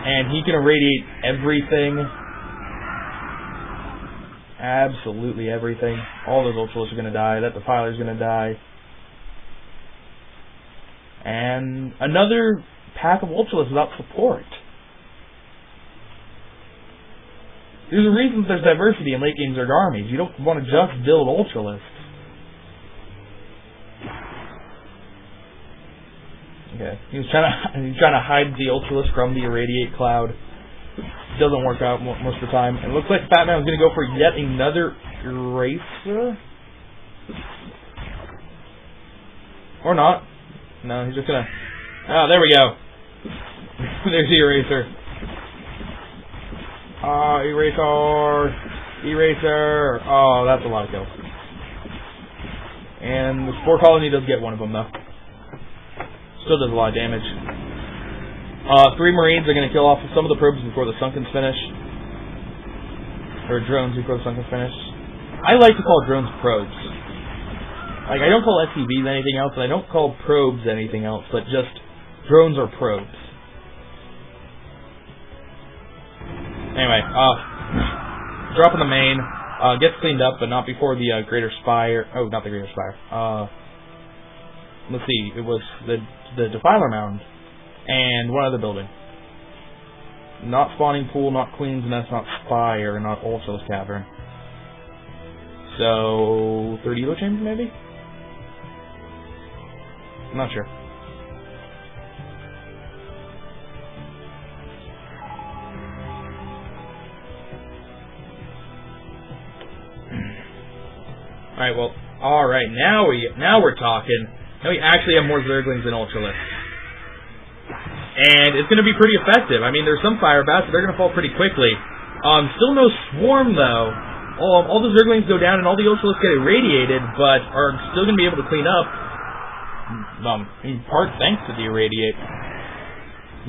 A: And he can irradiate everything. Absolutely everything. All those Ultralisks are going to die. That Defiler's going to die. And another pack of Ultralisks without support. There's a reason there's diversity in late game Zerg armies. You don't want to just build Ultralisks. Okay, he's trying to hide the Ultralisk from the Irradiate cloud. Doesn't work out most of the time. And it looks like Fat Man is going to go for yet another Eraser? Or not. No, he's just going to... Oh, there we go. There's the Eraser. Eraser! Oh, that's a lot of kills. And the Spore Colony does get one of them, though. Still does a lot of damage. 3 Marines are going to kill off some of the probes before the Sunkens finish. Or drones before the Sunkens finish. I like to call drones probes. Like, I don't call SCVs anything else, and I don't call probes anything else, but just drones are probes. Anyway, drop in the main. Gets cleaned up, but not before the Greater Spire. Oh, not the Greater Spire. let's see, it was the Defiler Mound and one other building. Not Spawning Pool, not Queen's Nest, not Spire, not Ultra's Cavern. So, 30 Elo Chambers maybe? I'm not sure. Alright, now we're talking. Now we actually have more Zerglings than Ultralisks. And it's going to be pretty effective. I mean, there's some Fire Bats, but they're going to fall pretty quickly. Still no Swarm, though. All the Zerglings go down, and all the Ultralisks get irradiated, but are still going to be able to clean up. In part thanks to the Irradiate.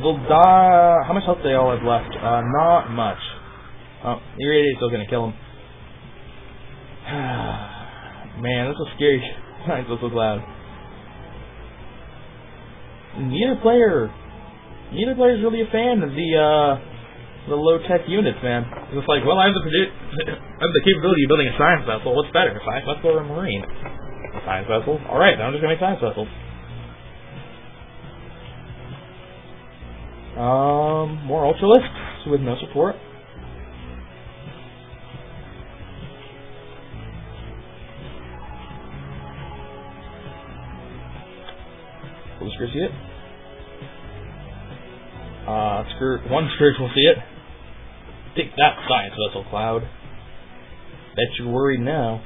A: They'll die... How much health do they all have left? Not much. The Irradiate's still going to kill them. Man, this is scary. This was loud. Neither player's really a fan of the low-tech units, man. It's like, well, I have the capability of building a science vessel. What's better, a science vessel or a marine? A science vessel? Alright, then I'm just gonna make science vessels. More Ultralisks with no support. Will the Scourge see it? One Scourge will see it. Take that, Science Vessel Cloud. Bet you're worried now.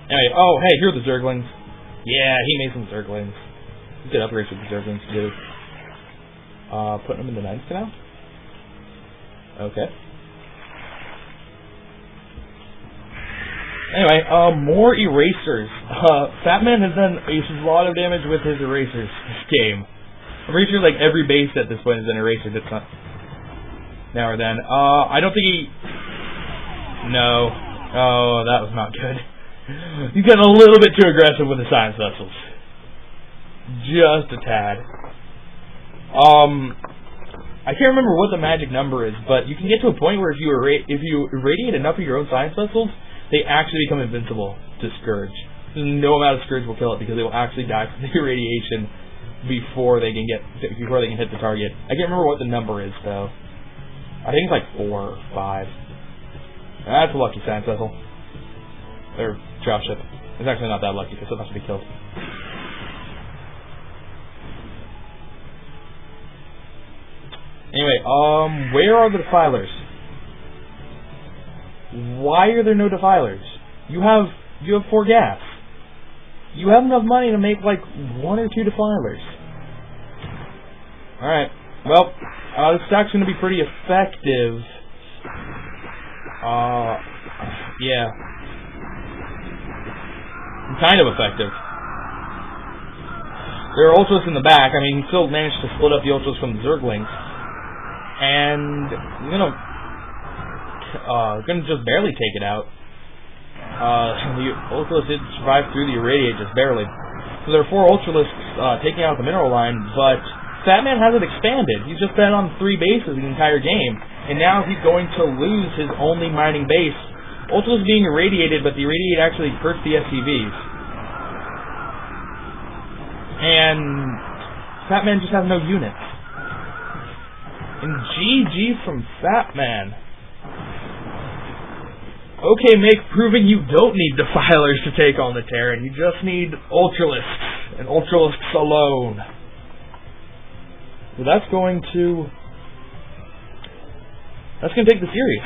A: Anyway, oh, hey, here are the Zerglings. Yeah, he made some Zerglings. Good upgrades with the Zerglings, too. Putting them in the 9th canal? Okay. Anyway, more erasers. Fatman has done a lot of damage with his erasers this game. I'm pretty sure like every base at this point is an eraser that's not now or then. I don't think he... No. Oh, that was not good. He's getting a little bit too aggressive with the science vessels. Just a tad. I can't remember what the magic number is, but you can get to a point where if you irradiate enough of your own science vessels, they actually become invincible to Scourge. No amount of Scourge will kill it because they will actually die from the irradiation before they can hit the target. I can't remember what the number is though. I think it's like 4 or 5. That's a lucky science vessel. Or dropship. It's actually not that lucky because it has to be killed. Anyway, where are the Defilers? Why are there no Defilers? You have 4 gas. You have enough money to make like 1 or 2 Defilers. Alright. Well, this stack's going to be pretty effective. Yeah. Kind of effective. There are Ultras in the back. I mean, he still managed to split up the Ultras from the Zerglings. And, gonna just barely take it out. The Ultralisks did survive through the Irradiate just barely. So there are 4 Ultralisks taking out the mineral line, but Fatman hasn't expanded. He's just been on 3 bases the entire game, and now he's going to lose his only mining base. Ultralisks being irradiated, but the Irradiate actually hurts the SCVs. And Fatman just has no units. And GG from Fatman. Okay, Mick, proving you don't need Defilers to take on the Terran. You just need Ultralisks, and Ultralisks alone. So that's going to take the series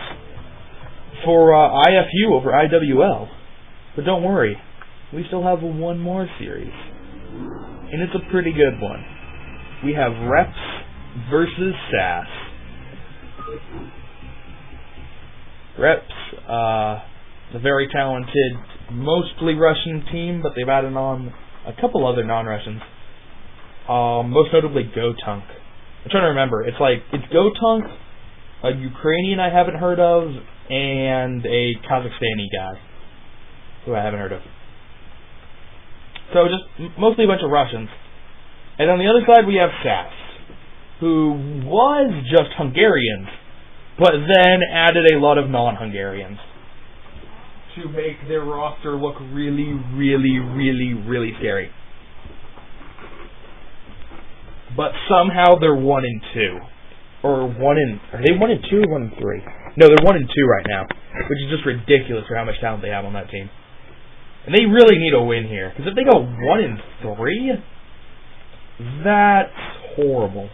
A: for IFU over IWL. But don't worry, we still have one more series, and it's a pretty good one. We have Reps versus SAS. Reps, a very talented, mostly Russian team, but they've added on a couple other non-Russians. Most notably Gotunk. I'm trying to remember. It's Gotunk, a Ukrainian I haven't heard of, and a Kazakhstani guy who I haven't heard of. So just mostly a bunch of Russians. And on the other side we have SAS, who was just Hungarians, but then added a lot of non-Hungarians to make their roster look really, really, really, really scary. but somehow they're 1-2. Are they 1-2 or 1-3? No, they're 1-2 right now, which is just ridiculous for how much talent they have on that team. And they really need a win here, because if they go 1-3, that's horrible.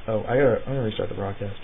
A: Oh, I'm gonna restart the broadcast.